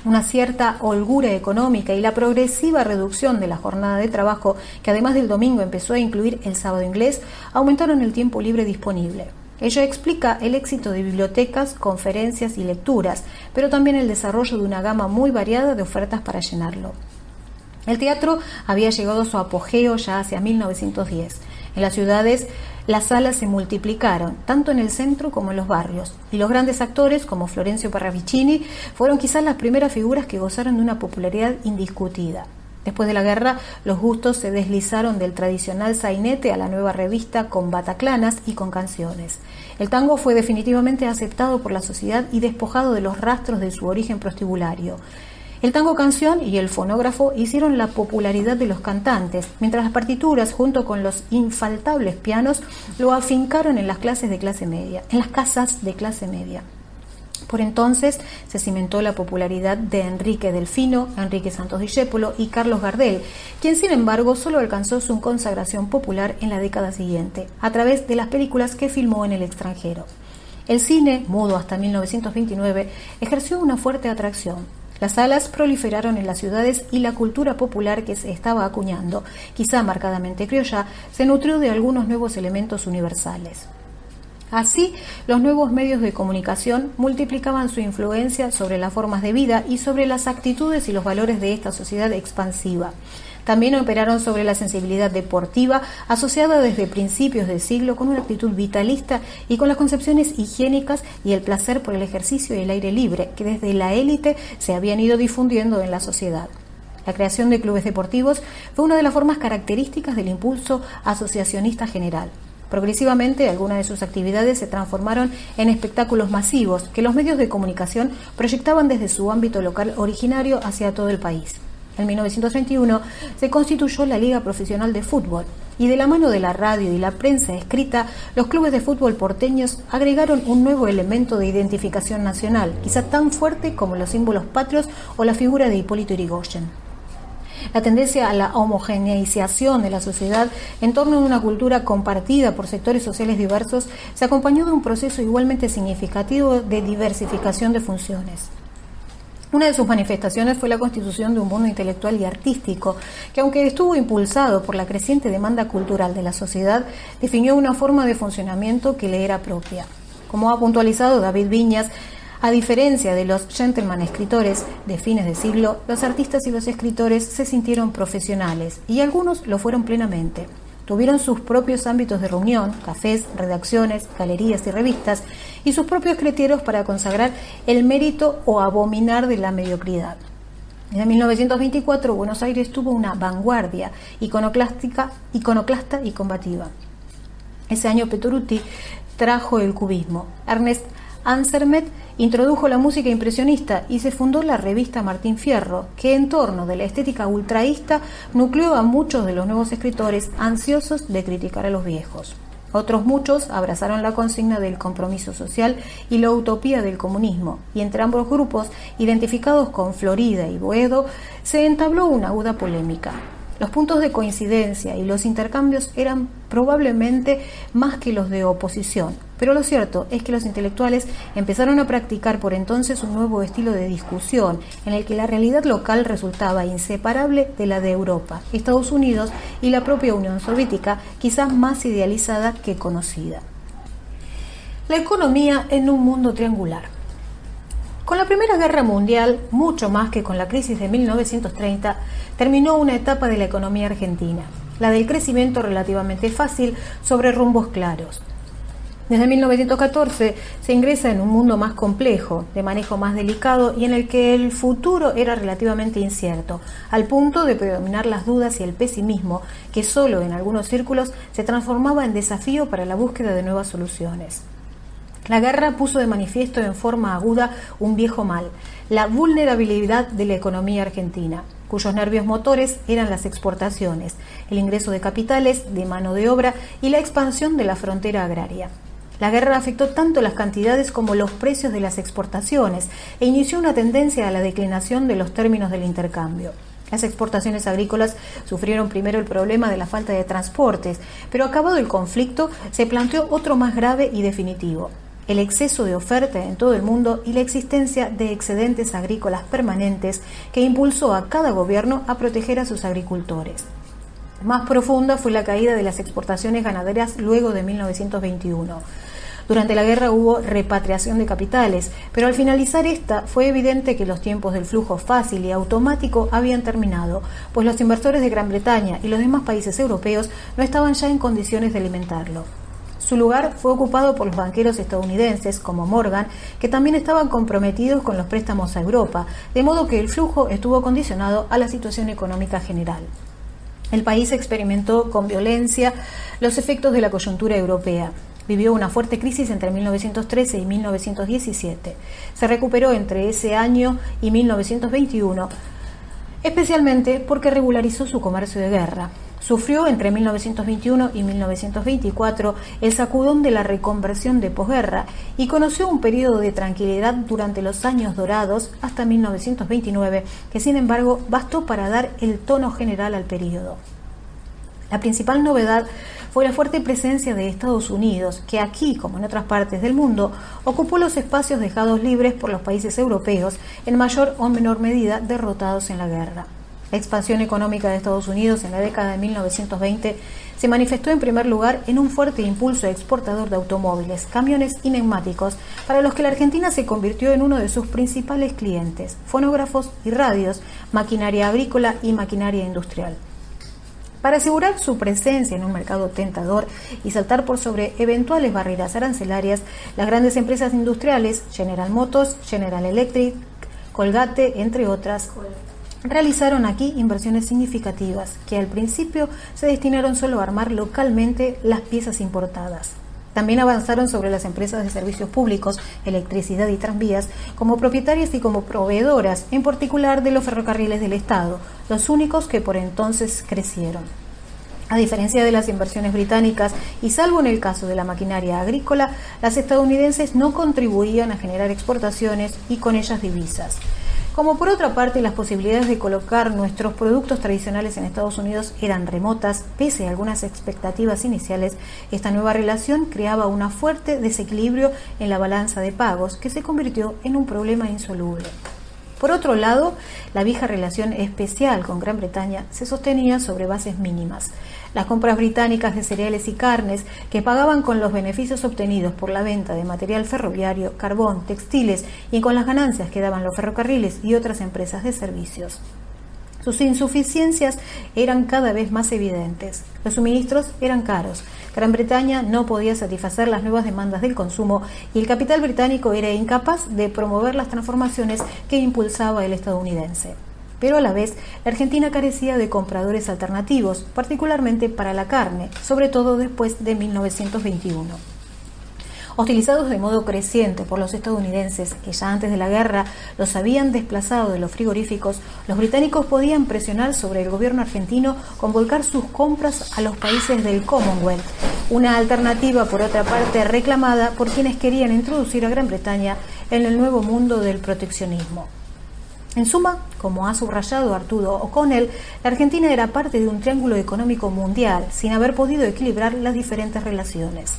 Una cierta holgura económica y la progresiva reducción de la jornada de trabajo, que además del domingo empezó a incluir el sábado inglés, aumentaron el tiempo libre disponible. Ello explica el éxito de bibliotecas, conferencias y lecturas, pero también el desarrollo de una gama muy variada de ofertas para llenarlo. El teatro había llegado a su apogeo ya hacia 1910. En las ciudades, las salas se multiplicaron, tanto en el centro como en los barrios, y los grandes actores, como Florencio Parravicini, fueron quizás las primeras figuras que gozaron de una popularidad indiscutida. Después de la guerra, los gustos se deslizaron del tradicional sainete a la nueva revista con bataclanas y con canciones. El tango fue definitivamente aceptado por la sociedad y despojado de los rastros de su origen prostibulario. El tango canción y el fonógrafo hicieron la popularidad de los cantantes, mientras las partituras, junto con los infaltables pianos, lo afincaron en las clases de clase media, en las casas de clase media. Por entonces se cimentó la popularidad de Enrique Delfino, Enrique Santos Discépolo y Carlos Gardel, quien sin embargo solo alcanzó su consagración popular en la década siguiente, a través de las películas que filmó en el extranjero. El cine, mudo hasta 1929, ejerció una fuerte atracción. Las salas proliferaron en las ciudades y la cultura popular que se estaba acuñando, quizá marcadamente criolla, se nutrió de algunos nuevos elementos universales. Así, los nuevos medios de comunicación multiplicaban su influencia sobre las formas de vida y sobre las actitudes y los valores de esta sociedad expansiva. También operaron sobre la sensibilidad deportiva, asociada desde principios del siglo con una actitud vitalista y con las concepciones higiénicas y el placer por el ejercicio y el aire libre, que desde la élite se habían ido difundiendo en la sociedad. La creación de clubes deportivos fue una de las formas características del impulso asociacionista general. Progresivamente, algunas de sus actividades se transformaron en espectáculos masivos que los medios de comunicación proyectaban desde su ámbito local originario hacia todo el país. En 1921 se constituyó la Liga Profesional de Fútbol y de la mano de la radio y la prensa escrita, los clubes de fútbol porteños agregaron un nuevo elemento de identificación nacional, quizá tan fuerte como los símbolos patrios o la figura de Hipólito Yrigoyen. La tendencia a la homogeneización de la sociedad en torno a una cultura compartida por sectores sociales diversos se acompañó de un proceso igualmente significativo de diversificación de funciones. Una de sus manifestaciones fue la constitución de un mundo intelectual y artístico, que aunque estuvo impulsado por la creciente demanda cultural de la sociedad, definió una forma de funcionamiento que le era propia. Como ha puntualizado David Viñas, a diferencia de los gentleman escritores de fines de siglo, los artistas y los escritores se sintieron profesionales, y algunos lo fueron plenamente. Tuvieron sus propios ámbitos de reunión, cafés, redacciones, galerías y revistas, y sus propios criterios para consagrar el mérito o abominar de la mediocridad. En 1924, Buenos Aires tuvo una vanguardia iconoclasta y combativa. Ese año Pettoruti trajo el cubismo. Ernest Ansermet introdujo la música impresionista y se fundó la revista Martín Fierro, que en torno de la estética ultraísta nucleó a muchos de los nuevos escritores ansiosos de criticar a los viejos. Otros muchos abrazaron la consigna del compromiso social y la utopía del comunismo, y entre ambos grupos, identificados con Florida y Boedo, se entabló una aguda polémica. Los puntos de coincidencia y los intercambios eran probablemente más que los de oposición, pero lo cierto es que los intelectuales empezaron a practicar por entonces un nuevo estilo de discusión en el que la realidad local resultaba inseparable de la de Europa, Estados Unidos y la propia Unión Soviética, quizás más idealizada que conocida. La economía en un mundo triangular. Con la Primera Guerra Mundial, mucho más que con la crisis de 1930, terminó una etapa de la economía argentina, la del crecimiento relativamente fácil sobre rumbos claros. Desde 1914 se ingresa en un mundo más complejo, de manejo más delicado y en el que el futuro era relativamente incierto, al punto de predominar las dudas y el pesimismo, que solo en algunos círculos se transformaba en desafío para la búsqueda de nuevas soluciones. La guerra puso de manifiesto en forma aguda un viejo mal, la vulnerabilidad de la economía argentina, cuyos nervios motores eran las exportaciones, el ingreso de capitales, de mano de obra y la expansión de la frontera agraria. La guerra afectó tanto las cantidades como los precios de las exportaciones e inició una tendencia a la declinación de los términos del intercambio. Las exportaciones agrícolas sufrieron primero el problema de la falta de transportes, pero acabado el conflicto se planteó otro más grave y definitivo: el exceso de oferta en todo el mundo y la existencia de excedentes agrícolas permanentes que impulsó a cada gobierno a proteger a sus agricultores. Más profunda fue la caída de las exportaciones ganaderas luego de 1921. Durante la guerra hubo repatriación de capitales, pero al finalizar esta fue evidente que los tiempos del flujo fácil y automático habían terminado, pues los inversores de Gran Bretaña y los demás países europeos no estaban ya en condiciones de alimentarlo. Su lugar fue ocupado por los banqueros estadounidenses como Morgan, que también estaban comprometidos con los préstamos a Europa, de modo que el flujo estuvo condicionado a la situación económica general. El país experimentó con violencia los efectos de la coyuntura europea. Vivió una fuerte crisis entre 1913 y 1917. Se recuperó entre ese año y 1921, especialmente porque regularizó su comercio de guerra. Sufrió entre 1921 y 1924 el sacudón de la reconversión de posguerra y conoció un periodo de tranquilidad durante los años dorados hasta 1929, que sin embargo bastó para dar el tono general al periodo. La principal novedad fue la fuerte presencia de Estados Unidos, que aquí, como en otras partes del mundo, ocupó los espacios dejados libres por los países europeos, en mayor o menor medida derrotados en la guerra. La expansión económica de Estados Unidos en la década de 1920 se manifestó en primer lugar en un fuerte impulso exportador de automóviles, camiones y neumáticos, para los que la Argentina se convirtió en uno de sus principales clientes, fonógrafos y radios, maquinaria agrícola y maquinaria industrial. Para asegurar su presencia en un mercado tentador y saltar por sobre eventuales barreras arancelarias, las grandes empresas industriales, General Motors, General Electric, Colgate, entre otras, realizaron aquí inversiones significativas que al principio se destinaron solo a armar localmente las piezas importadas. También avanzaron sobre las empresas de servicios públicos, electricidad y tranvías, como propietarias y como proveedoras, en particular de los ferrocarriles del Estado, los únicos que por entonces crecieron. A diferencia de las inversiones británicas, y salvo en el caso de la maquinaria agrícola, las estadounidenses no contribuían a generar exportaciones y con ellas divisas. Como por otra parte las posibilidades de colocar nuestros productos tradicionales en Estados Unidos eran remotas, pese a algunas expectativas iniciales, esta nueva relación creaba un fuerte desequilibrio en la balanza de pagos que se convirtió en un problema insoluble. Por otro lado, la vieja relación especial con Gran Bretaña se sostenía sobre bases mínimas. Las compras británicas de cereales y carnes, que pagaban con los beneficios obtenidos por la venta de material ferroviario, carbón, textiles y con las ganancias que daban los ferrocarriles y otras empresas de servicios. Sus insuficiencias eran cada vez más evidentes. Los suministros eran caros. Gran Bretaña no podía satisfacer las nuevas demandas del consumo y el capital británico era incapaz de promover las transformaciones que impulsaba el estadounidense. Pero a la vez, la Argentina carecía de compradores alternativos, particularmente para la carne, sobre todo después de 1921. Hostilizados de modo creciente por los estadounidenses, que ya antes de la guerra los habían desplazado de los frigoríficos, los británicos podían presionar sobre el gobierno argentino con volcar sus compras a los países del Commonwealth, una alternativa, por otra parte, reclamada por quienes querían introducir a Gran Bretaña en el nuevo mundo del proteccionismo. En suma, como ha subrayado Arturo O'Connell, la Argentina era parte de un triángulo económico mundial, sin haber podido equilibrar las diferentes relaciones.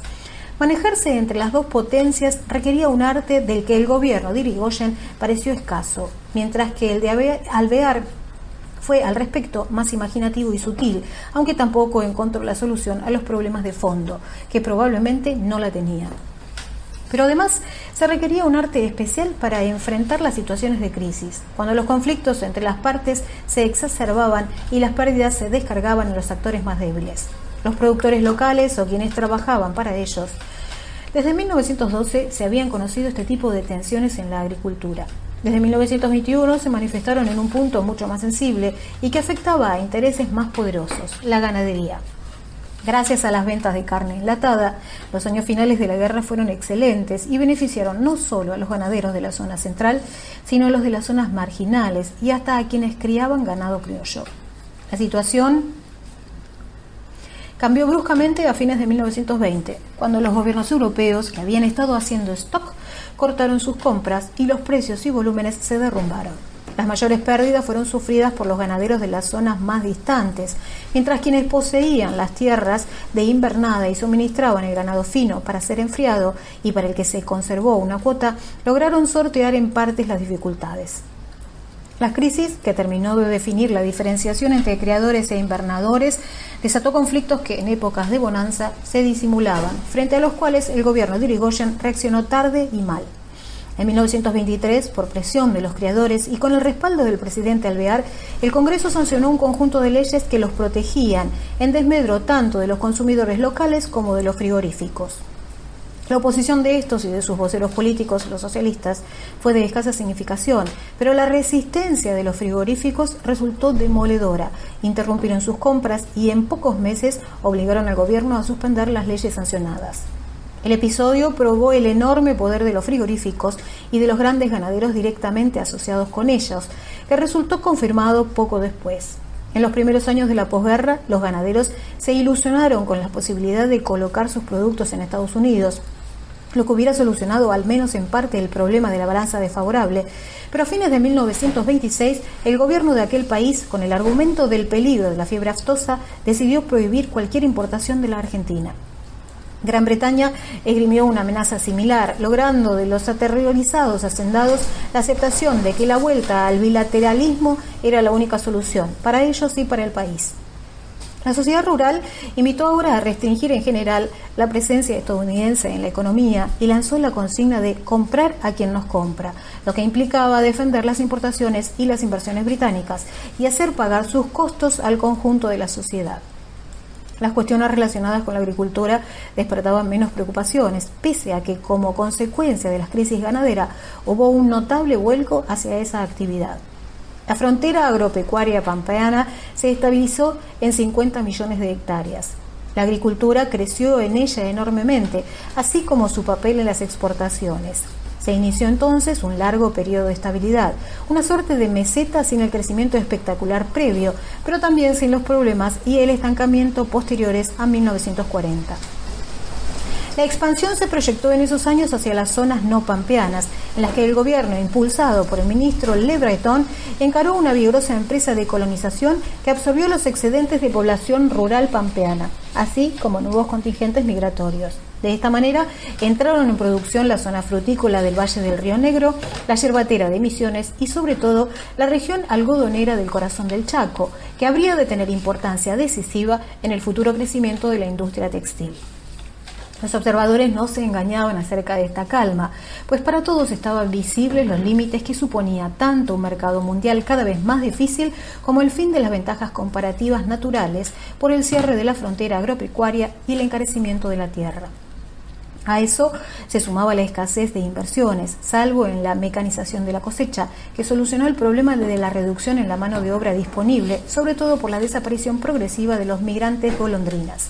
Manejarse entre las dos potencias requería un arte del que el gobierno de Irigoyen pareció escaso, mientras que el de Alvear fue al respecto más imaginativo y sutil, aunque tampoco encontró la solución a los problemas de fondo, que probablemente no la tenían. Pero además se requería un arte especial para enfrentar las situaciones de crisis, cuando los conflictos entre las partes se exacerbaban y las pérdidas se descargaban en los actores más débiles, los productores locales o quienes trabajaban para ellos. Desde 1912 se habían conocido este tipo de tensiones en la agricultura. Desde 1921 se manifestaron en un punto mucho más sensible y que afectaba a intereses más poderosos, la ganadería. Gracias a las ventas de carne enlatada, los años finales de la guerra fueron excelentes y beneficiaron no solo a los ganaderos de la zona central, sino a los de las zonas marginales y hasta a quienes criaban ganado criollo. La situación cambió bruscamente a fines de 1920, cuando los gobiernos europeos, que habían estado haciendo stock, cortaron sus compras y los precios y volúmenes se derrumbaron. Las mayores pérdidas fueron sufridas por los ganaderos de las zonas más distantes, mientras quienes poseían las tierras de invernada y suministraban el ganado fino para ser enfriado y para el que se conservó una cuota, lograron sortear en partes las dificultades. La crisis, que terminó de definir la diferenciación entre criadores e invernadores, desató conflictos que en épocas de bonanza se disimulaban, frente a los cuales el gobierno de Irigoyen reaccionó tarde y mal. En 1923, por presión de los criadores y con el respaldo del presidente Alvear, el Congreso sancionó un conjunto de leyes que los protegían, en desmedro tanto de los consumidores locales como de los frigoríficos. La oposición de estos y de sus voceros políticos, los socialistas, fue de escasa significación, pero la resistencia de los frigoríficos resultó demoledora. Interrumpieron sus compras y en pocos meses obligaron al gobierno a suspender las leyes sancionadas. El episodio probó el enorme poder de los frigoríficos y de los grandes ganaderos directamente asociados con ellos, que resultó confirmado poco después. En los primeros años de la posguerra, los ganaderos se ilusionaron con la posibilidad de colocar sus productos en Estados Unidos, lo que hubiera solucionado al menos en parte el problema de la balanza desfavorable, pero a fines de 1926 el gobierno de aquel país, con el argumento del peligro de la fiebre aftosa, decidió prohibir cualquier importación de la Argentina. Gran Bretaña esgrimió una amenaza similar, logrando de los aterrorizados hacendados la aceptación de que la vuelta al bilateralismo era la única solución, para ellos y para el país. La sociedad rural invitó ahora a restringir en general la presencia estadounidense en la economía y lanzó la consigna de comprar a quien nos compra, lo que implicaba defender las importaciones y las inversiones británicas y hacer pagar sus costos al conjunto de la sociedad. Las cuestiones relacionadas con la agricultura despertaban menos preocupaciones, pese a que como consecuencia de la crisis ganadera hubo un notable vuelco hacia esa actividad. La frontera agropecuaria pampeana se estabilizó en 50 millones de hectáreas. La agricultura creció en ella enormemente, así como su papel en las exportaciones. Se inició entonces un largo periodo de estabilidad, una suerte de meseta sin el crecimiento espectacular previo, pero también sin los problemas y el estancamiento posteriores a 1940. La expansión se proyectó en esos años hacia las zonas no pampeanas, en las que el gobierno, impulsado por el ministro Le Breton, encaró una vigorosa empresa de colonización que absorbió los excedentes de población rural pampeana, así como nuevos contingentes migratorios. De esta manera, entraron en producción la zona frutícola del Valle del Río Negro, la yerbatera de Misiones y, sobre todo, la región algodonera del corazón del Chaco, que habría de tener importancia decisiva en el futuro crecimiento de la industria textil. Los observadores no se engañaban acerca de esta calma, pues para todos estaban visibles los límites que suponía tanto un mercado mundial cada vez más difícil como el fin de las ventajas comparativas naturales por el cierre de la frontera agropecuaria y el encarecimiento de la tierra. A eso se sumaba la escasez de inversiones, salvo en la mecanización de la cosecha, que solucionó el problema de la reducción en la mano de obra disponible, sobre todo por la desaparición progresiva de los migrantes golondrinas.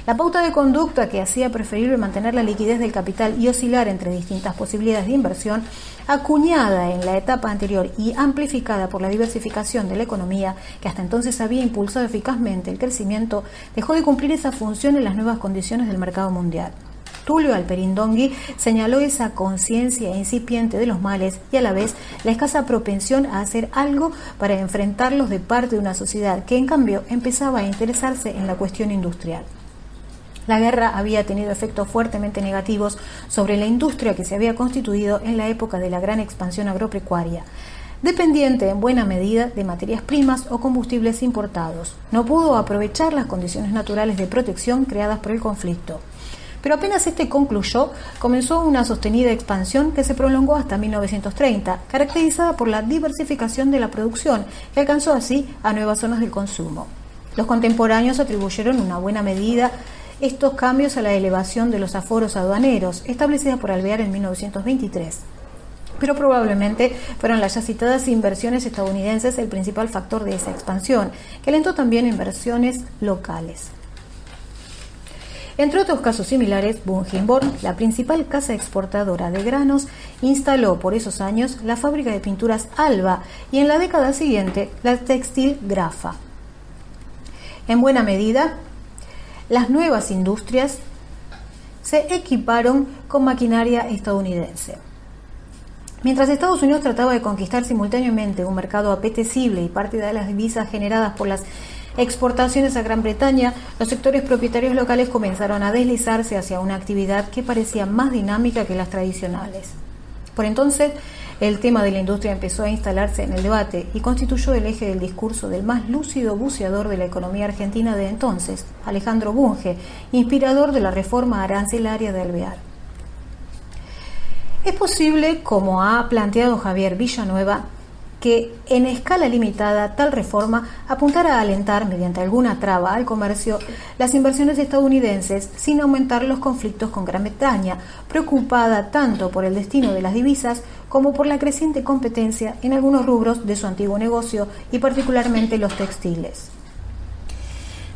La pauta de conducta que hacía preferible mantener la liquidez del capital y oscilar entre distintas posibilidades de inversión, acuñada en la etapa anterior y amplificada por la diversificación de la economía, que hasta entonces había impulsado eficazmente el crecimiento, dejó de cumplir esa función en las nuevas condiciones del mercado mundial. Tulio Alperindongui señaló esa conciencia incipiente de los males y a la vez la escasa propensión a hacer algo para enfrentarlos de parte de una sociedad que en cambio empezaba a interesarse en la cuestión industrial. La guerra había tenido efectos fuertemente negativos sobre la industria que se había constituido en la época de la gran expansión agropecuaria, dependiente en buena medida de materias primas o combustibles importados. No pudo aprovechar las condiciones naturales de protección creadas por el conflicto. Pero apenas este concluyó, comenzó una sostenida expansión que se prolongó hasta 1930, caracterizada por la diversificación de la producción, que alcanzó así a nuevas zonas del consumo. Los contemporáneos atribuyeron una buena medida estos cambios a la elevación de los aforos aduaneros, establecida por Alvear en 1923. Pero probablemente fueron las ya citadas inversiones estadounidenses el principal factor de esa expansión, que alentó también inversiones locales. Entre otros casos similares, Bunge-Born, la principal casa exportadora de granos, instaló por esos años la fábrica de pinturas Alba y en la década siguiente la textil Grafa. En buena medida, las nuevas industrias se equiparon con maquinaria estadounidense. Mientras Estados Unidos trataba de conquistar simultáneamente un mercado apetecible y parte de las divisas generadas por las exportaciones a Gran Bretaña, los sectores propietarios locales comenzaron a deslizarse hacia una actividad que parecía más dinámica que las tradicionales. Por entonces, el tema de la industria empezó a instalarse en el debate y constituyó el eje del discurso del más lúcido buceador de la economía argentina de entonces, Alejandro Bunge, inspirador de la reforma arancelaria de Alvear. Es posible, como ha planteado Javier Villanueva, que en escala limitada tal reforma apuntara a alentar mediante alguna traba al comercio las inversiones estadounidenses sin aumentar los conflictos con Gran Bretaña, preocupada tanto por el destino de las divisas como por la creciente competencia en algunos rubros de su antiguo negocio y particularmente los textiles.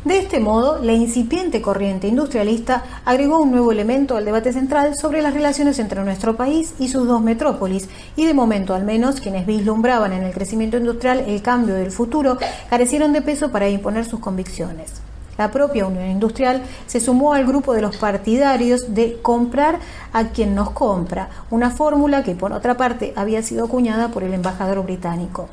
De este modo, la incipiente corriente industrialista agregó un nuevo elemento al debate central sobre las relaciones entre nuestro país y sus dos metrópolis, y de momento al menos quienes vislumbraban en el crecimiento industrial el cambio del futuro carecieron de peso para imponer sus convicciones. La propia Unión Industrial se sumó al grupo de los partidarios de comprar a quien nos compra, una fórmula que por otra parte había sido acuñada por el embajador británico.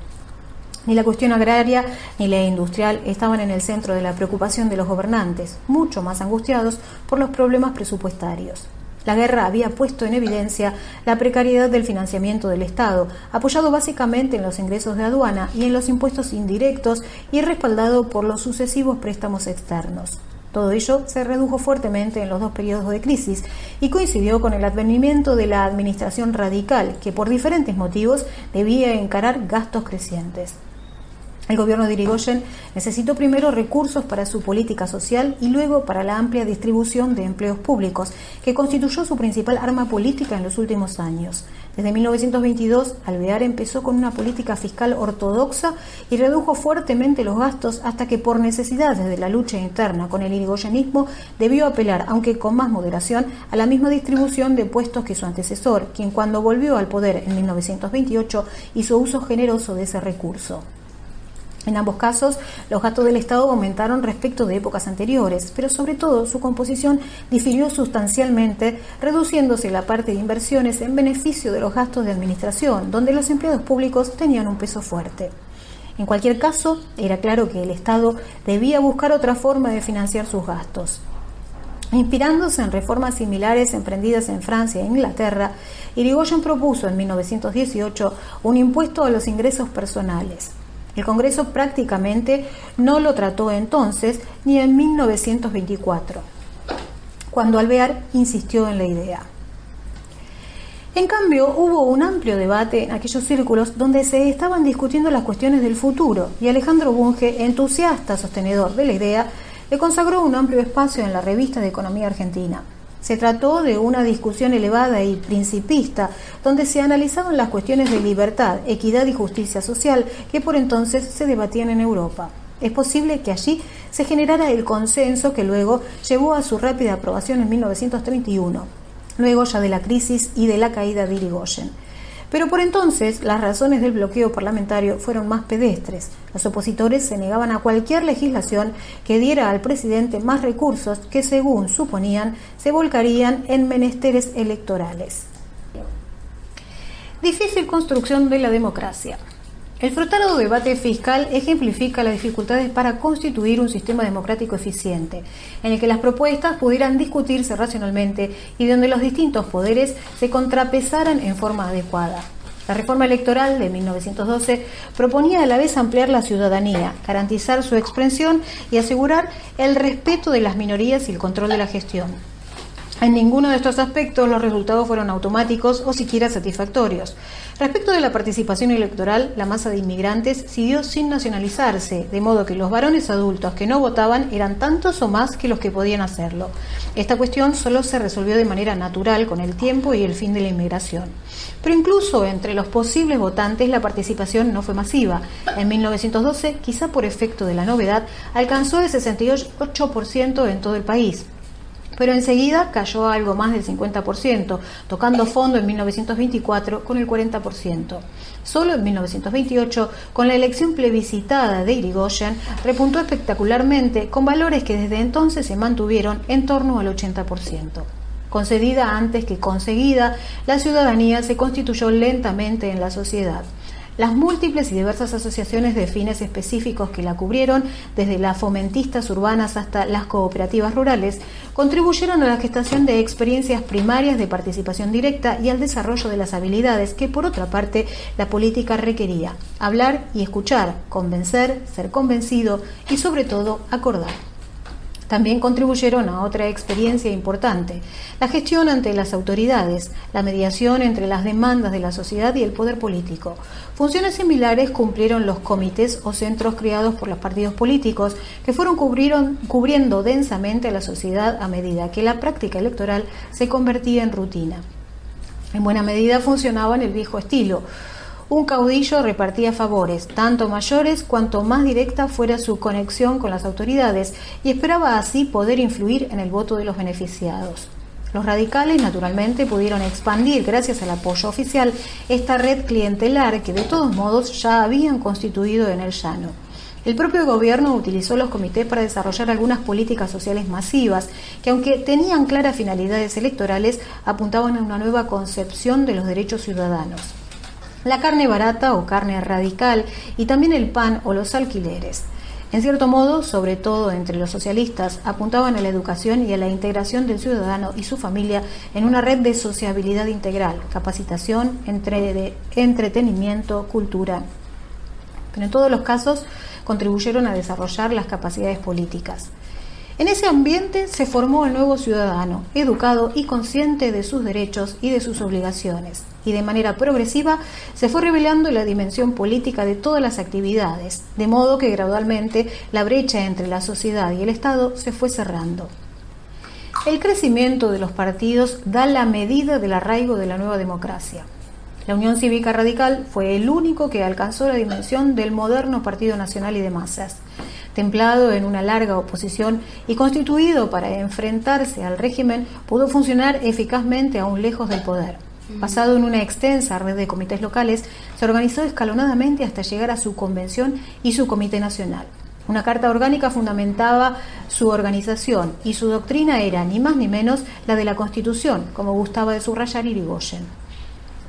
Ni la cuestión agraria ni la industrial estaban en el centro de la preocupación de los gobernantes, mucho más angustiados por los problemas presupuestarios. La guerra había puesto en evidencia la precariedad del financiamiento del Estado, apoyado básicamente en los ingresos de aduana y en los impuestos indirectos y respaldado por los sucesivos préstamos externos. Todo ello se redujo fuertemente en los dos periodos de crisis y coincidió con el advenimiento de la administración radical, que por diferentes motivos debía encarar gastos crecientes. El gobierno de Irigoyen necesitó primero recursos para su política social y luego para la amplia distribución de empleos públicos, que constituyó su principal arma política en los últimos años. Desde 1922, Alvear empezó con una política fiscal ortodoxa y redujo fuertemente los gastos hasta que, por necesidades de la lucha interna con el irigoyenismo, debió apelar, aunque con más moderación, a la misma distribución de puestos que su antecesor, quien cuando volvió al poder en 1928 hizo uso generoso de ese recurso. En ambos casos, los gastos del Estado aumentaron respecto de épocas anteriores, pero sobre todo su composición difirió sustancialmente, reduciéndose la parte de inversiones en beneficio de los gastos de administración, donde los empleados públicos tenían un peso fuerte. En cualquier caso, era claro que el Estado debía buscar otra forma de financiar sus gastos. Inspirándose en reformas similares emprendidas en Francia e Inglaterra, Irigoyen propuso en 1918 un impuesto a los ingresos personales. El Congreso prácticamente no lo trató entonces ni en 1924, cuando Alvear insistió en la idea. En cambio, hubo un amplio debate en aquellos círculos donde se estaban discutiendo las cuestiones del futuro y Alejandro Bunge, entusiasta sostenedor de la idea, le consagró un amplio espacio en la Revista de Economía Argentina. Se trató de una discusión elevada y principista, donde se analizaban las cuestiones de libertad, equidad y justicia social que por entonces se debatían en Europa. Es posible que allí se generara el consenso que luego llevó a su rápida aprobación en 1931, luego ya de la crisis y de la caída de Irigoyen. Pero por entonces las razones del bloqueo parlamentario fueron más pedestres. Los opositores se negaban a cualquier legislación que diera al presidente más recursos que, según suponían, se volcarían en menesteres electorales. Difícil construcción de la democracia. El frustrado debate fiscal ejemplifica las dificultades para constituir un sistema democrático eficiente, en el que las propuestas pudieran discutirse racionalmente y donde los distintos poderes se contrapesaran en forma adecuada. La reforma electoral de 1912 proponía a la vez ampliar la ciudadanía, garantizar su expresión y asegurar el respeto de las minorías y el control de la gestión. En ninguno de estos aspectos los resultados fueron automáticos o siquiera satisfactorios. Respecto de la participación electoral, la masa de inmigrantes siguió sin nacionalizarse, de modo que los varones adultos que no votaban eran tantos o más que los que podían hacerlo. Esta cuestión solo se resolvió de manera natural con el tiempo y el fin de la inmigración. Pero incluso entre los posibles votantes la participación no fue masiva. En 1912, quizá por efecto de la novedad, alcanzó el 68% en todo el país. Pero enseguida cayó a algo más del 50%, tocando fondo en 1924 con el 40%. Solo en 1928, con la elección plebiscitada de Irigoyen, repuntó espectacularmente con valores que desde entonces se mantuvieron en torno al 80%. Concedida antes que conseguida, la ciudadanía se constituyó lentamente en la sociedad. Las múltiples y diversas asociaciones de fines específicos que la cubrieron, desde las fomentistas urbanas hasta las cooperativas rurales, contribuyeron a la gestación de experiencias primarias de participación directa y al desarrollo de las habilidades que, por otra parte, la política requería: hablar y escuchar, convencer, ser convencido y, sobre todo, acordar. También contribuyeron a otra experiencia importante: la gestión ante las autoridades, la mediación entre las demandas de la sociedad y el poder político. Funciones similares cumplieron los comités o centros creados por los partidos políticos, que fueron cubriendo densamente a la sociedad a medida que la práctica electoral se convertía en rutina. En buena medida funcionaba en el viejo estilo: un caudillo repartía favores, tanto mayores cuanto más directa fuera su conexión con las autoridades, y esperaba así poder influir en el voto de los beneficiados. Los radicales, naturalmente, pudieron expandir, gracias al apoyo oficial, esta red clientelar que de todos modos ya habían constituido en el llano. El propio gobierno utilizó los comités para desarrollar algunas políticas sociales masivas que, aunque tenían claras finalidades electorales, apuntaban a una nueva concepción de los derechos ciudadanos. La carne barata o carne radical y también el pan o los alquileres. En cierto modo, sobre todo entre los socialistas, apuntaban a la educación y a la integración del ciudadano y su familia en una red de sociabilidad integral, capacitación, entretenimiento, cultura. Pero en todos los casos contribuyeron a desarrollar las capacidades políticas. En ese ambiente se formó el nuevo ciudadano, educado y consciente de sus derechos y de sus obligaciones, y de manera progresiva se fue revelando la dimensión política de todas las actividades, de modo que gradualmente la brecha entre la sociedad y el Estado se fue cerrando. El crecimiento de los partidos da la medida del arraigo de la nueva democracia. La Unión Cívica Radical fue el único que alcanzó la dimensión del moderno Partido Nacional y de Masas. Templado en una larga oposición y constituido para enfrentarse al régimen, pudo funcionar eficazmente aún lejos del poder. Basado en una extensa red de comités locales, se organizó escalonadamente hasta llegar a su convención y su comité nacional. Una carta orgánica fundamentaba su organización y su doctrina era ni más ni menos la de la Constitución, como gustaba de subrayar Irigoyen.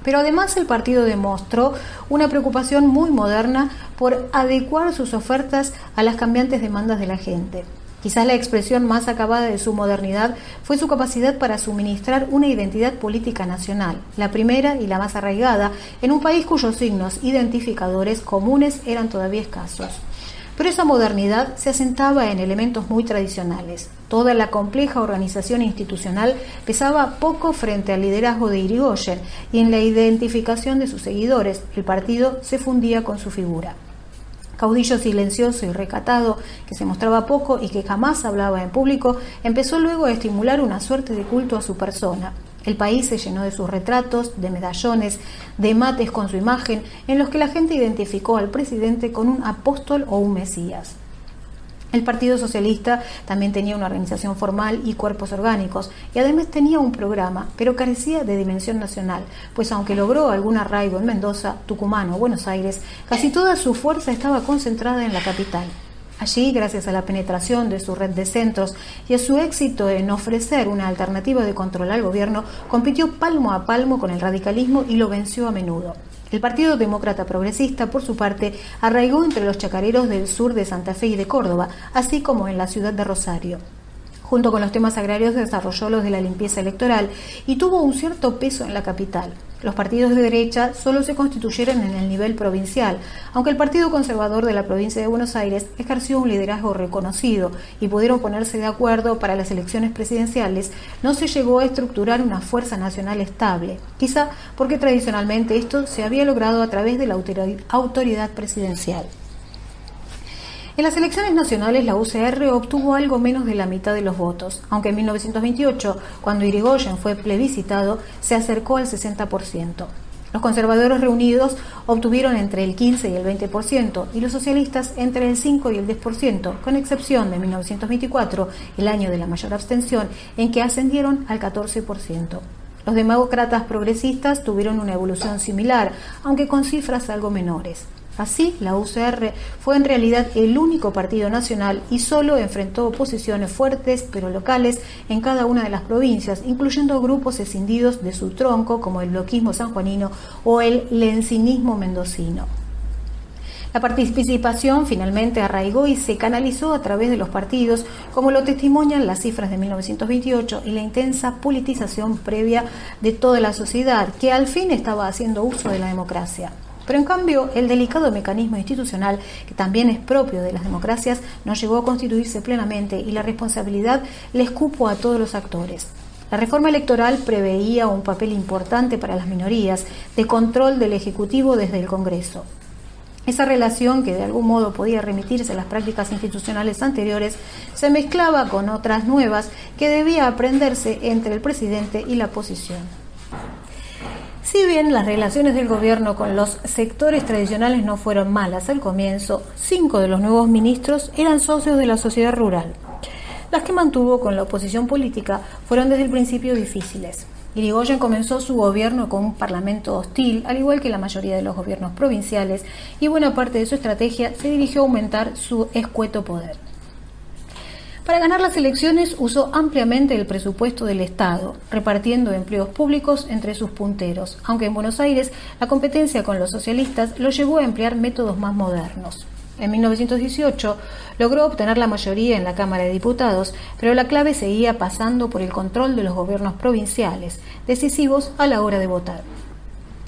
Pero además el partido demostró una preocupación muy moderna por adecuar sus ofertas a las cambiantes demandas de la gente. Quizás la expresión más acabada de su modernidad fue su capacidad para suministrar una identidad política nacional, la primera y la más arraigada, en un país cuyos signos identificadores comunes eran todavía escasos. Pero esa modernidad se asentaba en elementos muy tradicionales. Toda la compleja organización institucional pesaba poco frente al liderazgo de Irigoyen y en la identificación de sus seguidores el partido se fundía con su figura. Caudillo silencioso y recatado, que se mostraba poco y que jamás hablaba en público, empezó luego a estimular una suerte de culto a su persona. El país se llenó de sus retratos, de medallones, de mates con su imagen, en los que la gente identificó al presidente con un apóstol o un mesías. El Partido Socialista también tenía una organización formal y cuerpos orgánicos, y además tenía un programa, pero carecía de dimensión nacional, pues aunque logró algún arraigo en Mendoza, Tucumán o Buenos Aires, casi toda su fuerza estaba concentrada en la capital. Allí, gracias a la penetración de su red de centros y a su éxito en ofrecer una alternativa de control al gobierno, compitió palmo a palmo con el radicalismo y lo venció a menudo. El Partido Demócrata Progresista, por su parte, arraigó entre los chacareros del sur de Santa Fe y de Córdoba, así como en la ciudad de Rosario. Junto con los temas agrarios desarrolló los de la limpieza electoral y tuvo un cierto peso en la capital. Los partidos de derecha solo se constituyeron en el nivel provincial, aunque el Partido Conservador de la provincia de Buenos Aires ejerció un liderazgo reconocido y pudieron ponerse de acuerdo para las elecciones presidenciales. No se llegó a estructurar una fuerza nacional estable, quizá porque tradicionalmente esto se había logrado a través de la autoridad presidencial. En las elecciones nacionales la UCR obtuvo algo menos de la mitad de los votos, aunque en 1928, cuando Irigoyen fue plebiscitado, se acercó al 60%. Los conservadores reunidos obtuvieron entre el 15 y el 20% y los socialistas entre el 5 y el 10%, con excepción de 1924, el año de la mayor abstención, en que ascendieron al 14%. Los demócratas progresistas tuvieron una evolución similar, aunque con cifras algo menores. Así, la UCR fue en realidad el único partido nacional y solo enfrentó oposiciones fuertes pero locales en cada una de las provincias, incluyendo grupos escindidos de su tronco como el bloquismo sanjuanino o el lencinismo mendocino. La participación finalmente arraigó y se canalizó a través de los partidos, como lo testimonian las cifras de 1928 y la intensa politización previa de toda la sociedad, que al fin estaba haciendo uso de la democracia. Pero en cambio, el delicado mecanismo institucional, que también es propio de las democracias, no llegó a constituirse plenamente y la responsabilidad les cupo a todos los actores. La reforma electoral preveía un papel importante para las minorías, de control del Ejecutivo desde el Congreso. Esa relación, que de algún modo podía remitirse a las prácticas institucionales anteriores, se mezclaba con otras nuevas que debía aprenderse entre el presidente y la oposición. Si bien las relaciones del gobierno con los sectores tradicionales no fueron malas al comienzo, 5 de los nuevos ministros eran socios de la sociedad rural. Las que mantuvo con la oposición política fueron desde el principio difíciles. Irigoyen comenzó su gobierno con un parlamento hostil, al igual que la mayoría de los gobiernos provinciales, y buena parte de su estrategia se dirigió a aumentar su escueto poder. Para ganar las elecciones usó ampliamente el presupuesto del Estado, repartiendo empleos públicos entre sus punteros, aunque en Buenos Aires la competencia con los socialistas lo llevó a emplear métodos más modernos. En 1918 logró obtener la mayoría en la Cámara de Diputados, pero la clave seguía pasando por el control de los gobiernos provinciales, decisivos a la hora de votar.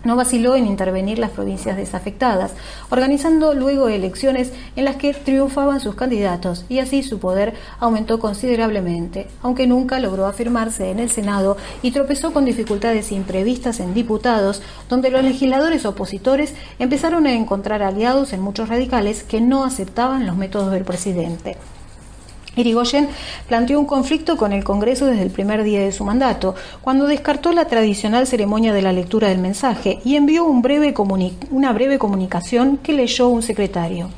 No vaciló en intervenir las provincias desafectadas, organizando luego elecciones en las que triunfaban sus candidatos, y así su poder aumentó considerablemente, aunque nunca logró afirmarse en el Senado y tropezó con dificultades imprevistas en diputados, donde los legisladores opositores empezaron a encontrar aliados en muchos radicales que no aceptaban los métodos del presidente. Irigoyen planteó un conflicto con el Congreso desde el primer día de su mandato, cuando descartó la tradicional ceremonia de la lectura del mensaje y envió una breve comunicación que leyó un secretario.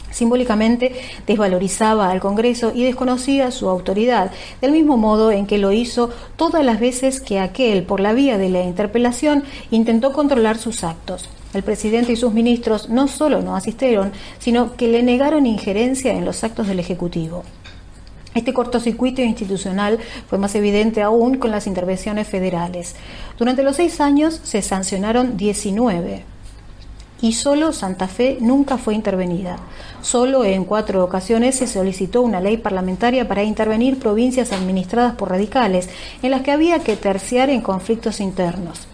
Simbólicamente desvalorizaba al Congreso y desconocía su autoridad, del mismo modo en que lo hizo todas las veces que aquel, por la vía de la interpelación, intentó controlar sus actos. El presidente y sus ministros no solo no asistieron, sino que le negaron injerencia en los actos del Ejecutivo. Este cortocircuito institucional fue más evidente aún con las intervenciones federales. Durante los 6 años se sancionaron 19 y solo Santa Fe nunca fue intervenida. Solo en 4 ocasiones se solicitó una ley parlamentaria para intervenir provincias administradas por radicales, en las que había que terciar en conflictos internos.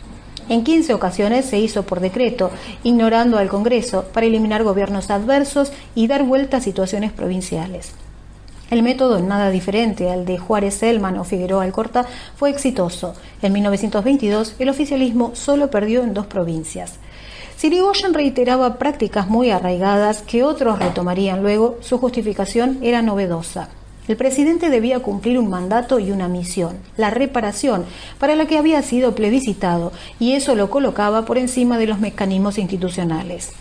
En 15 ocasiones se hizo por decreto, ignorando al Congreso, para eliminar gobiernos adversos y dar vuelta a situaciones provinciales. El método, nada diferente al de Juárez Selman o Figueroa Alcorta, fue exitoso. En 1922, el oficialismo solo perdió en 2 provincias. Si Irigoyen reiteraba prácticas muy arraigadas que otros retomarían luego, su justificación era novedosa. El presidente debía cumplir un mandato y una misión, la reparación, para la que había sido plebiscitado, y eso lo colocaba por encima de los mecanismos institucionales.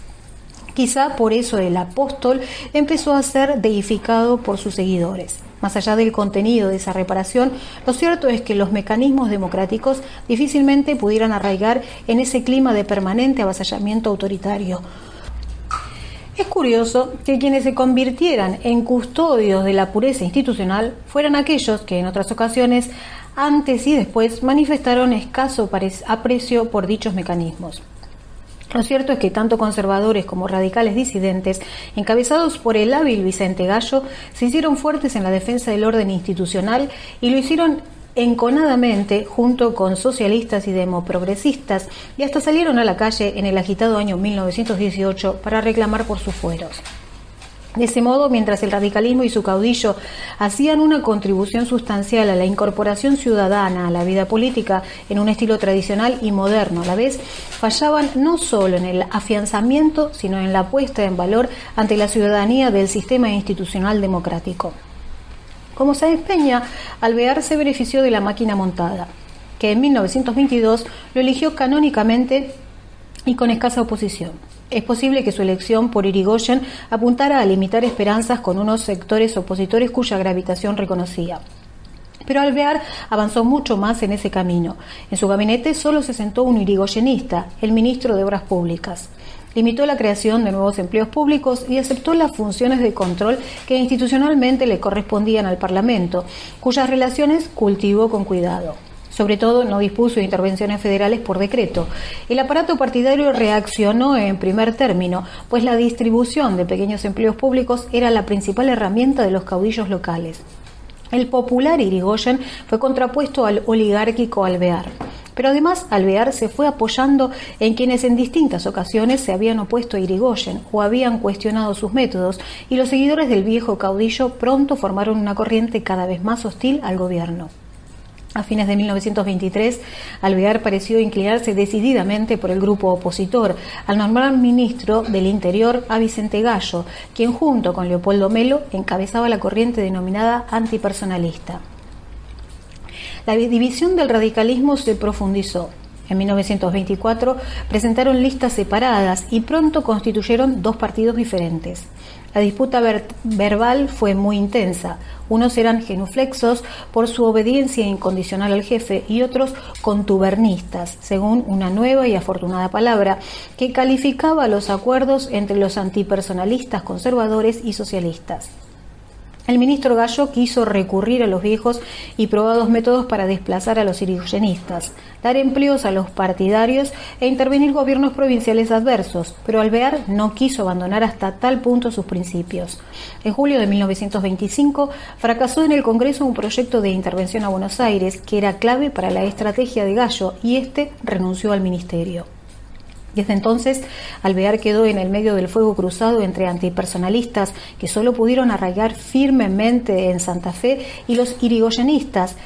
Quizá por eso el apóstol empezó a ser deificado por sus seguidores. Más allá del contenido de esa reparación, lo cierto es que los mecanismos democráticos difícilmente pudieran arraigar en ese clima de permanente avasallamiento autoritario. Es curioso que quienes se convirtieran en custodios de la pureza institucional fueran aquellos que en otras ocasiones, antes y después, manifestaron escaso aprecio por dichos mecanismos. Lo cierto es que tanto conservadores como radicales disidentes, encabezados por el hábil Vicente Gallo, se hicieron fuertes en la defensa del orden institucional y lo hicieron enconadamente junto con socialistas y demoprogresistas, y hasta salieron a la calle en el agitado año 1918 para reclamar por sus fueros. De ese modo, mientras el radicalismo y su caudillo hacían una contribución sustancial a la incorporación ciudadana a la vida política en un estilo tradicional y moderno a la vez, fallaban no solo en el afianzamiento, sino en la puesta en valor ante la ciudadanía del sistema institucional democrático. Como Sáenz Peña, Alvear se benefició de la máquina montada, que en 1922 lo eligió canónicamente y con escasa oposición. Es posible que su elección por Irigoyen apuntara a limitar esperanzas con unos sectores opositores cuya gravitación reconocía. Pero Alvear avanzó mucho más en ese camino. En su gabinete solo se sentó un irigoyenista, el ministro de Obras Públicas. Limitó la creación de nuevos empleos públicos y aceptó las funciones de control que institucionalmente le correspondían al Parlamento, cuyas relaciones cultivó con cuidado. Sobre todo, no dispuso de intervenciones federales por decreto. El aparato partidario reaccionó en primer término, pues la distribución de pequeños empleos públicos era la principal herramienta de los caudillos locales. El popular Irigoyen fue contrapuesto al oligárquico Alvear. Pero además, Alvear se fue apoyando en quienes en distintas ocasiones se habían opuesto a Irigoyen o habían cuestionado sus métodos, y los seguidores del viejo caudillo pronto formaron una corriente cada vez más hostil al gobierno. A fines de 1923, Alvear pareció inclinarse decididamente por el grupo opositor, al nombrar ministro del Interior a Vicente Gallo, quien junto con Leopoldo Melo encabezaba la corriente denominada antipersonalista. La división del radicalismo se profundizó. En 1924 presentaron listas separadas y pronto constituyeron dos partidos diferentes. La disputa verbal fue muy intensa. Unos eran genuflexos por su obediencia incondicional al jefe y otros contubernistas, según una nueva y afortunada palabra que calificaba los acuerdos entre los antipersonalistas conservadores y socialistas. El ministro Gallo quiso recurrir a los viejos y probados métodos para desplazar a los irigoyenistas, dar empleos a los partidarios e intervenir gobiernos provinciales adversos, pero Alvear no quiso abandonar hasta tal punto sus principios. En julio de 1925 fracasó en el Congreso un proyecto de intervención a Buenos Aires que era clave para la estrategia de Gallo y este renunció al ministerio. Desde entonces, Alvear quedó en el medio del fuego cruzado entre antipersonalistas que solo pudieron arraigar firmemente en Santa Fe y los irigoyenistas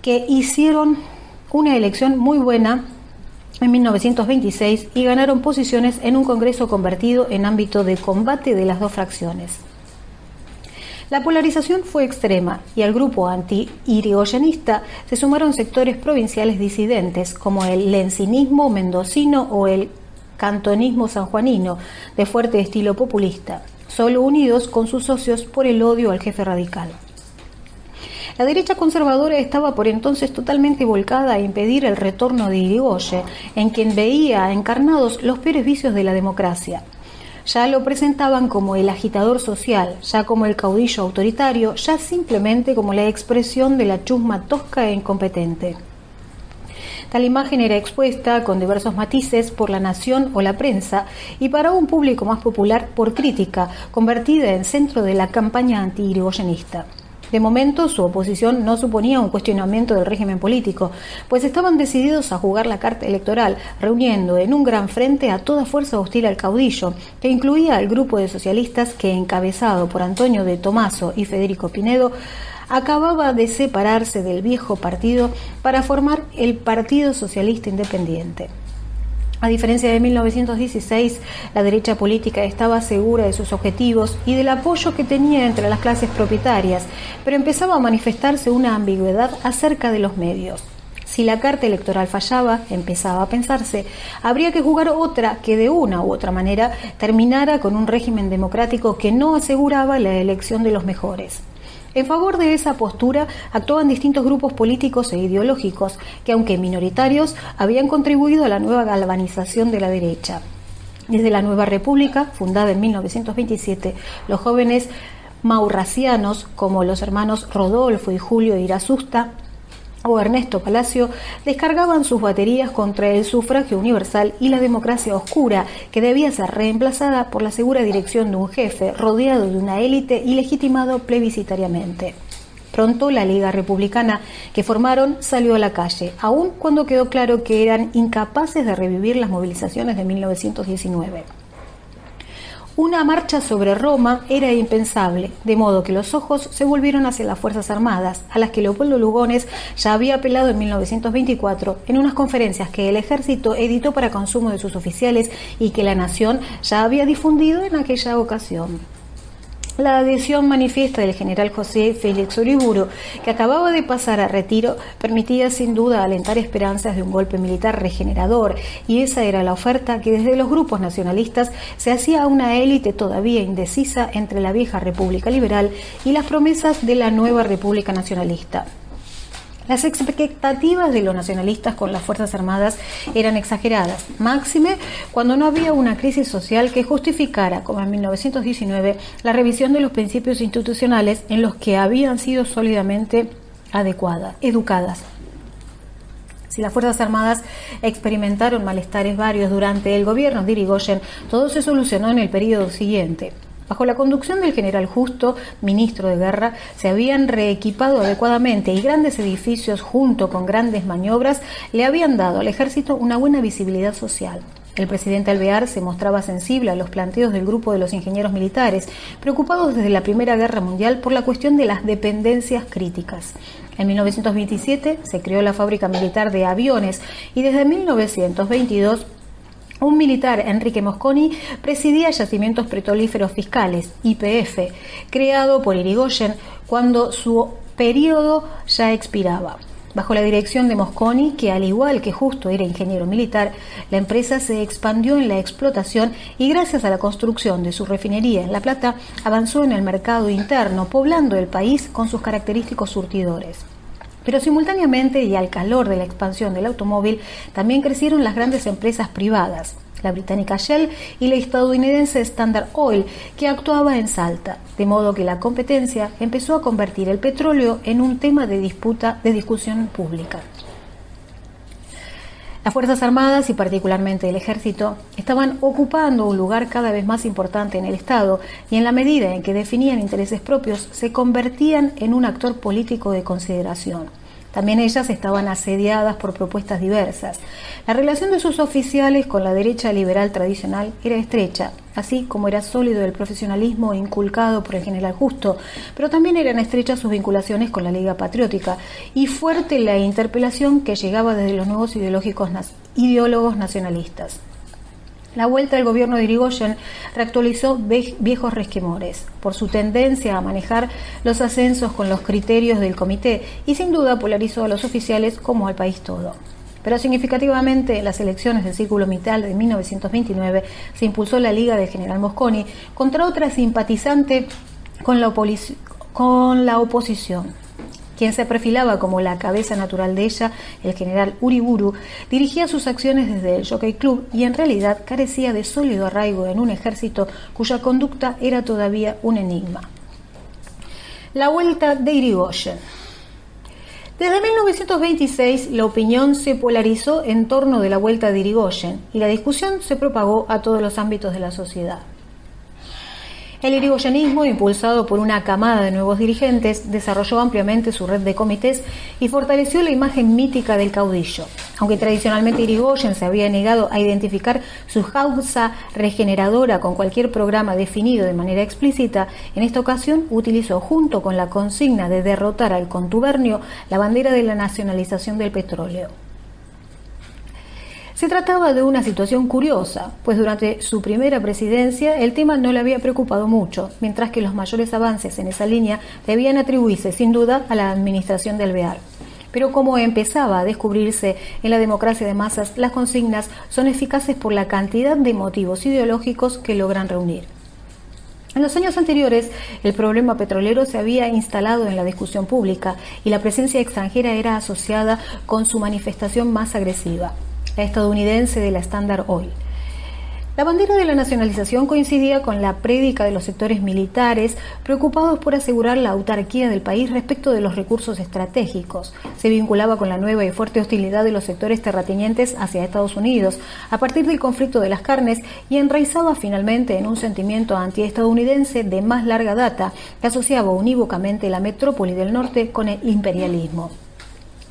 que hicieron una elección muy buena en 1926 y ganaron posiciones en un Congreso convertido en ámbito de combate de las dos fracciones. La polarización fue extrema y al grupo anti-irigoyenista se sumaron sectores provinciales disidentes como el lencinismo mendocino o el cantonismo sanjuanino, de fuerte estilo populista, solo unidos con sus socios por el odio al jefe radical. La derecha conservadora estaba por entonces totalmente volcada a impedir el retorno de Irigoyen, en quien veía encarnados los peores vicios de la democracia. Ya lo presentaban como el agitador social, ya como el caudillo autoritario, ya simplemente como la expresión de la chusma tosca e incompetente. Tal imagen era expuesta con diversos matices por La Nación o la prensa y para un público más popular por Crítica, convertida en centro de la campaña anti-irigoyenista. De momento, su oposición no suponía un cuestionamiento del régimen político, pues estaban decididos a jugar la carta electoral, reuniendo en un gran frente a toda fuerza hostil al caudillo, que incluía al grupo de socialistas que, encabezado por Antonio de Tomaso y Federico Pinedo, acababa de separarse del viejo partido para formar el Partido Socialista Independiente. A diferencia de 1916, la derecha política estaba segura de sus objetivos y del apoyo que tenía entre las clases propietarias, pero empezaba a manifestarse una ambigüedad acerca de los medios. Si la carta electoral fallaba, empezaba a pensarse, habría que jugar otra que de una u otra manera terminara con un régimen democrático que no aseguraba la elección de los mejores. En favor de esa postura actuaban distintos grupos políticos e ideológicos que, aunque minoritarios, habían contribuido a la nueva galvanización de la derecha. Desde la Nueva República, fundada en 1927, los jóvenes maurracianos, como los hermanos Rodolfo y Julio Irasusta o Ernesto Palacio, descargaban sus baterías contra el sufragio universal y la democracia oscura, que debía ser reemplazada por la segura dirección de un jefe, rodeado de una élite y legitimado plebiscitariamente. Pronto la Liga Republicana que formaron salió a la calle, aun cuando quedó claro que eran incapaces de revivir las movilizaciones de 1919. Una marcha sobre Roma era impensable, de modo que los ojos se volvieron hacia las Fuerzas Armadas, a las que Leopoldo Lugones ya había apelado en 1924 en unas conferencias que el Ejército editó para consumo de sus oficiales y que La Nación ya había difundido en aquella ocasión. La adhesión manifiesta del general José Félix Uriburu, que acababa de pasar a retiro, permitía sin duda alentar esperanzas de un golpe militar regenerador, y esa era la oferta que desde los grupos nacionalistas se hacía a una élite todavía indecisa entre la vieja República Liberal y las promesas de la nueva República Nacionalista. Las expectativas de los nacionalistas con las Fuerzas Armadas eran exageradas, máxime cuando no había una crisis social que justificara, como en 1919, la revisión de los principios institucionales en los que habían sido sólidamente educadas. Si las Fuerzas Armadas experimentaron malestares varios durante el gobierno de Irigoyen, todo se solucionó en el periodo siguiente. Bajo la conducción del general Justo, ministro de Guerra, se habían reequipado adecuadamente y grandes edificios junto con grandes maniobras le habían dado al ejército una buena visibilidad social. El presidente Alvear se mostraba sensible a los planteos del grupo de los ingenieros militares, preocupados desde la Primera Guerra Mundial por la cuestión de las dependencias críticas. En 1927 se creó la fábrica militar de aviones y desde 1922 un militar, Enrique Mosconi, presidía Yacimientos Petrolíferos Fiscales, YPF, creado por Irigoyen cuando su periodo ya expiraba. Bajo la dirección de Mosconi, que al igual que Justo era ingeniero militar, la empresa se expandió en la explotación y gracias a la construcción de su refinería en La Plata, avanzó en el mercado interno, poblando el país con sus característicos surtidores. Pero simultáneamente y al calor de la expansión del automóvil, también crecieron las grandes empresas privadas, la británica Shell y la estadounidense Standard Oil, que actuaba en Salta, de modo que la competencia empezó a convertir el petróleo en un tema de discusión pública. Las Fuerzas Armadas y particularmente el Ejército estaban ocupando un lugar cada vez más importante en el Estado y en la medida en que definían intereses propios se convertían en un actor político de consideración. También ellas estaban asediadas por propuestas diversas. La relación de sus oficiales con la derecha liberal tradicional era estrecha, así como era sólido el profesionalismo inculcado por el general Justo, pero también eran estrechas sus vinculaciones con la Liga Patriótica y fuerte la interpelación que llegaba desde los nuevos ideólogos nacionalistas. La vuelta del gobierno de Irigoyen reactualizó viejos resquemores por su tendencia a manejar los ascensos con los criterios del comité y sin duda polarizó a los oficiales como al país todo. Pero significativamente en las elecciones del círculo militar de 1929 se impulsó la Liga del general Mosconi contra otra simpatizante con la oposición. Quien se perfilaba como la cabeza natural de ella, el general Uriburu, dirigía sus acciones desde el Jockey Club y en realidad carecía de sólido arraigo en un ejército cuya conducta era todavía un enigma. La vuelta de Irigoyen. Desde 1926 la opinión se polarizó en torno de la vuelta de Irigoyen y la discusión se propagó a todos los ámbitos de la sociedad. El irigoyenismo, impulsado por una camada de nuevos dirigentes, desarrolló ampliamente su red de comités y fortaleció la imagen mítica del caudillo. Aunque tradicionalmente Irigoyen se había negado a identificar su causa regeneradora con cualquier programa definido de manera explícita, en esta ocasión utilizó, junto con la consigna de derrotar al contubernio, la bandera de la nacionalización del petróleo. Se trataba de una situación curiosa, pues durante su primera presidencia el tema no le había preocupado mucho, mientras que los mayores avances en esa línea debían atribuirse sin duda a la administración de Alvear. Pero como empezaba a descubrirse en la democracia de masas, las consignas son eficaces por la cantidad de motivos ideológicos que logran reunir. En los años anteriores, el problema petrolero se había instalado en la discusión pública y la presencia extranjera era asociada con su manifestación más agresiva, la estadounidense de la Standard Oil. La bandera de la nacionalización coincidía con la prédica de los sectores militares preocupados por asegurar la autarquía del país respecto de los recursos estratégicos. Se vinculaba con la nueva y fuerte hostilidad de los sectores terratenientes hacia Estados Unidos a partir del conflicto de las carnes y enraizaba finalmente en un sentimiento antiestadounidense de más larga data que asociaba unívocamente la metrópoli del norte con el imperialismo.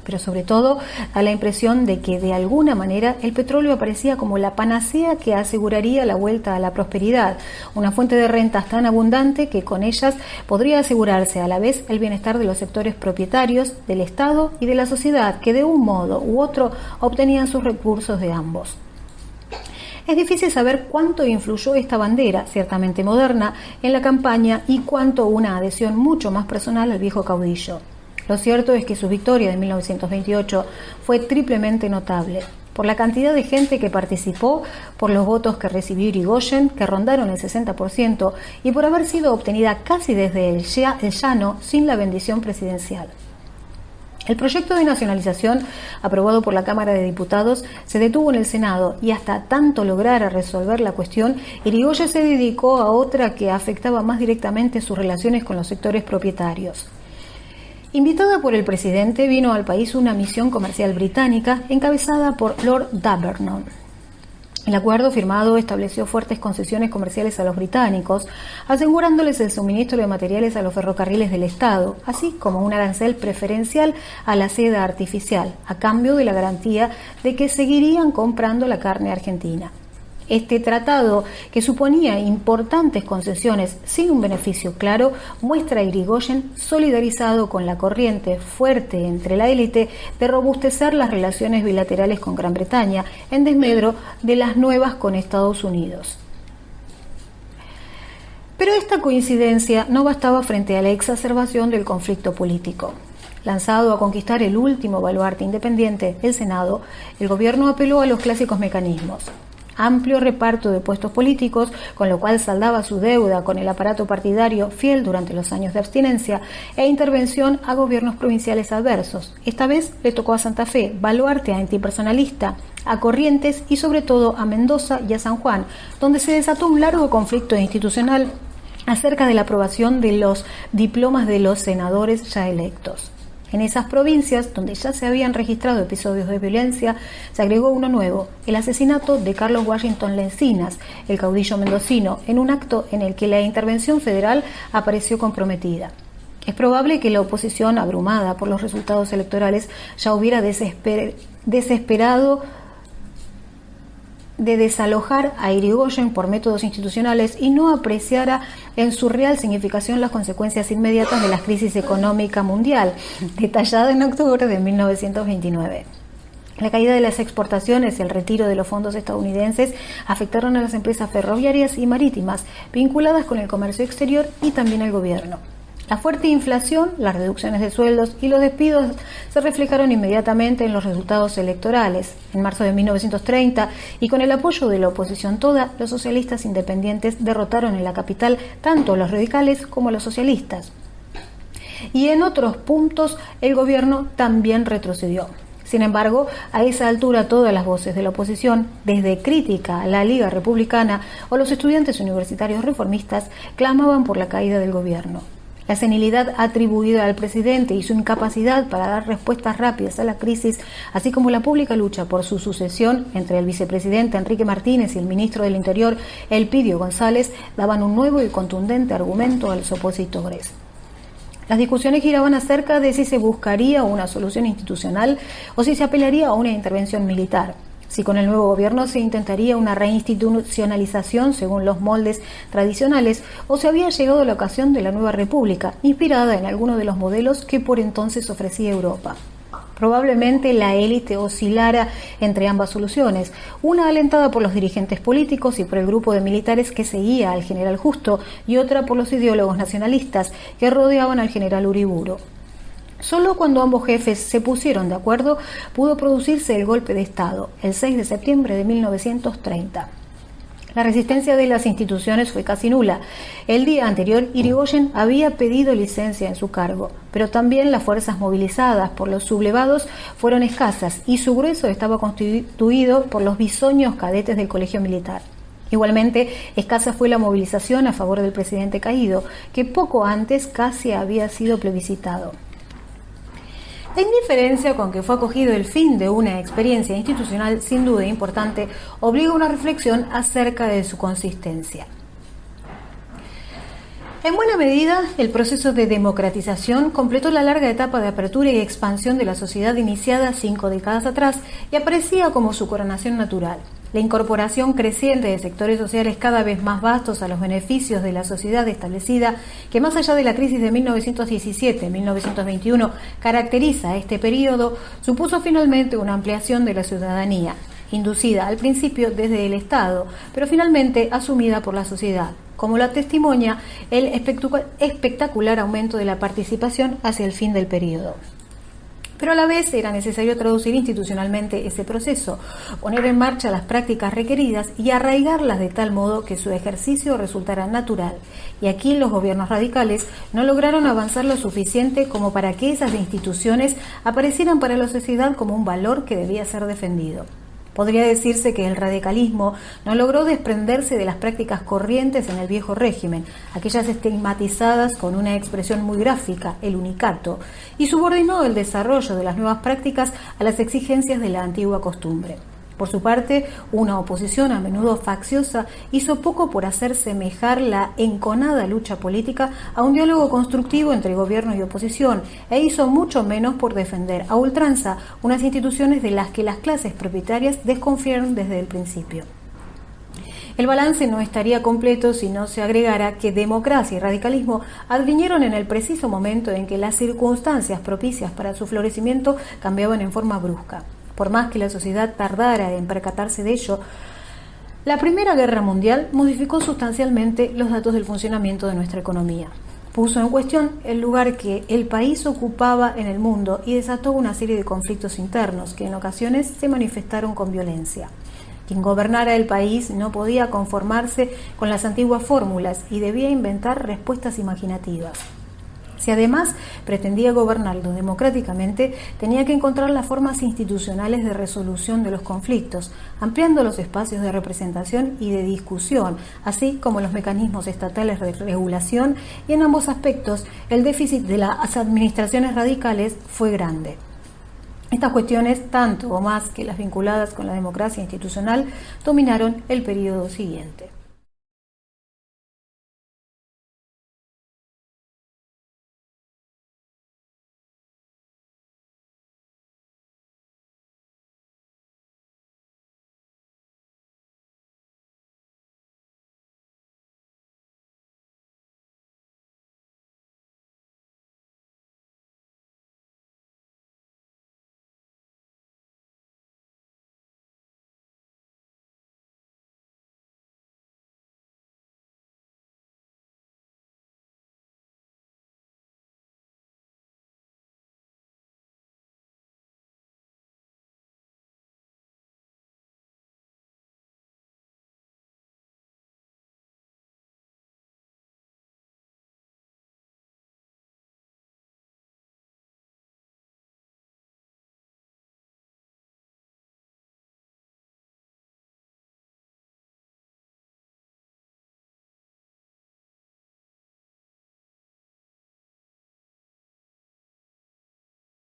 Pero sobre todo da la impresión de que de alguna manera el petróleo aparecía como la panacea que aseguraría la vuelta a la prosperidad, una fuente de rentas tan abundante que con ellas podría asegurarse a la vez el bienestar de los sectores propietarios, del Estado y de la sociedad que de un modo u otro obtenían sus recursos de ambos. Es difícil saber cuánto influyó esta bandera, ciertamente moderna, en la campaña y cuánto una adhesión mucho más personal al viejo caudillo. Lo cierto es que su victoria de 1928 fue triplemente notable, por la cantidad de gente que participó, por los votos que recibió Irigoyen, que rondaron el 60%, y por haber sido obtenida casi desde el llano sin la bendición presidencial. El proyecto de nacionalización, aprobado por la Cámara de Diputados, se detuvo en el Senado y hasta tanto lograra resolver la cuestión, Irigoyen se dedicó a otra que afectaba más directamente sus relaciones con los sectores propietarios. Invitada por el presidente, vino al país una misión comercial británica encabezada por Lord Davernon. El acuerdo firmado estableció fuertes concesiones comerciales a los británicos, asegurándoles el suministro de materiales a los ferrocarriles del Estado, así como un arancel preferencial a la seda artificial, a cambio de la garantía de que seguirían comprando la carne argentina. Este tratado, que suponía importantes concesiones sin un beneficio claro, muestra a Irigoyen solidarizado con la corriente fuerte entre la élite de robustecer las relaciones bilaterales con Gran Bretaña, en desmedro de las nuevas con Estados Unidos. Pero esta coincidencia no bastaba frente a la exacerbación del conflicto político. Lanzado a conquistar el último baluarte independiente, el Senado, el gobierno apeló a los clásicos mecanismos. Amplio reparto de puestos políticos, con lo cual saldaba su deuda con el aparato partidario fiel durante los años de abstinencia, e intervención a gobiernos provinciales adversos. Esta vez le tocó a Santa Fe, baluarte antipersonalista, a Corrientes y sobre todo a Mendoza y a San Juan, donde se desató un largo conflicto institucional acerca de la aprobación de los diplomas de los senadores ya electos. En esas provincias, donde ya se habían registrado episodios de violencia, se agregó uno nuevo, el asesinato de Carlos Washington Lencinas, el caudillo mendocino, en un acto en el que la intervención federal apareció comprometida. Es probable que la oposición, abrumada por los resultados electorales, ya hubiera desesperado de desalojar a Irigoyen por métodos institucionales y no apreciara en su real significación las consecuencias inmediatas de la crisis económica mundial, detallada en octubre de 1929. La caída de las exportaciones y el retiro de los fondos estadounidenses afectaron a las empresas ferroviarias y marítimas vinculadas con el comercio exterior y también al gobierno. La fuerte inflación, las reducciones de sueldos y los despidos se reflejaron inmediatamente en los resultados electorales. En marzo de 1930, y con el apoyo de la oposición toda, los socialistas independientes derrotaron en la capital tanto a los radicales como a los socialistas. Y en otros puntos, el gobierno también retrocedió. Sin embargo, a esa altura todas las voces de la oposición, desde crítica a la Liga Republicana o los estudiantes universitarios reformistas, clamaban por la caída del gobierno. La senilidad atribuida al presidente y su incapacidad para dar respuestas rápidas a la crisis, así como la pública lucha por su sucesión entre el vicepresidente Enrique Martínez y el ministro del Interior Elpidio González, daban un nuevo y contundente argumento a los opositores. Las discusiones giraban acerca de si se buscaría una solución institucional o si se apelaría a una intervención militar. Si con el nuevo gobierno se intentaría una reinstitucionalización según los moldes tradicionales o se había llegado a la ocasión de la nueva república, inspirada en alguno de los modelos que por entonces ofrecía Europa. Probablemente la élite oscilara entre ambas soluciones, una alentada por los dirigentes políticos y por el grupo de militares que seguía al general Justo y otra por los ideólogos nacionalistas que rodeaban al general Uriburu. Solo cuando ambos jefes se pusieron de acuerdo pudo producirse el golpe de Estado, el 6 de septiembre de 1930. La resistencia de las instituciones fue casi nula. El día anterior, Irigoyen había pedido licencia en su cargo, pero también las fuerzas movilizadas por los sublevados fueron escasas y su grueso estaba constituido por los bisoños cadetes del colegio militar. Igualmente, escasa fue la movilización a favor del presidente caído, que poco antes casi había sido plebiscitado. La indiferencia con que fue acogido el fin de una experiencia institucional sin duda importante obliga a una reflexión acerca de su consistencia. En buena medida, el proceso de democratización completó la larga etapa de apertura y expansión de la sociedad iniciada 5 décadas atrás y aparecía como su coronación natural. La incorporación creciente de sectores sociales cada vez más vastos a los beneficios de la sociedad establecida, que más allá de la crisis de 1917-1921 caracteriza este periodo, supuso finalmente una ampliación de la ciudadanía, inducida al principio desde el Estado, pero finalmente asumida por la sociedad, como lo testimonia el espectacular aumento de la participación hacia el fin del periodo. Pero a la vez era necesario traducir institucionalmente ese proceso, poner en marcha las prácticas requeridas y arraigarlas de tal modo que su ejercicio resultara natural. Y aquí los gobiernos radicales no lograron avanzar lo suficiente como para que esas instituciones aparecieran para la sociedad como un valor que debía ser defendido. Podría decirse que el radicalismo no logró desprenderse de las prácticas corrientes en el viejo régimen, aquellas estigmatizadas con una expresión muy gráfica, el unicato, y subordinó el desarrollo de las nuevas prácticas a las exigencias de la antigua costumbre. Por su parte, una oposición a menudo facciosa hizo poco por hacer semejar la enconada lucha política a un diálogo constructivo entre gobierno y oposición, e hizo mucho menos por defender a ultranza unas instituciones de las que las clases propietarias desconfiaron desde el principio. El balance no estaría completo si no se agregara que democracia y radicalismo advinieron en el preciso momento en que las circunstancias propicias para su florecimiento cambiaban en forma brusca. Por más que la sociedad tardara en percatarse de ello, la Primera Guerra Mundial modificó sustancialmente los datos del funcionamiento de nuestra economía. puso en cuestión el lugar que el país ocupaba en el mundo y desató una serie de conflictos internos que en ocasiones se manifestaron con violencia. Quien gobernara el país no podía conformarse con las antiguas fórmulas y debía inventar respuestas imaginativas. Si además pretendía gobernarlo democráticamente, tenía que encontrar las formas institucionales de resolución de los conflictos, ampliando los espacios de representación y de discusión, así como los mecanismos estatales de regulación, y en ambos aspectos el déficit de las administraciones radicales fue grande. Estas cuestiones, tanto o más que las vinculadas con la democracia institucional, dominaron el periodo siguiente.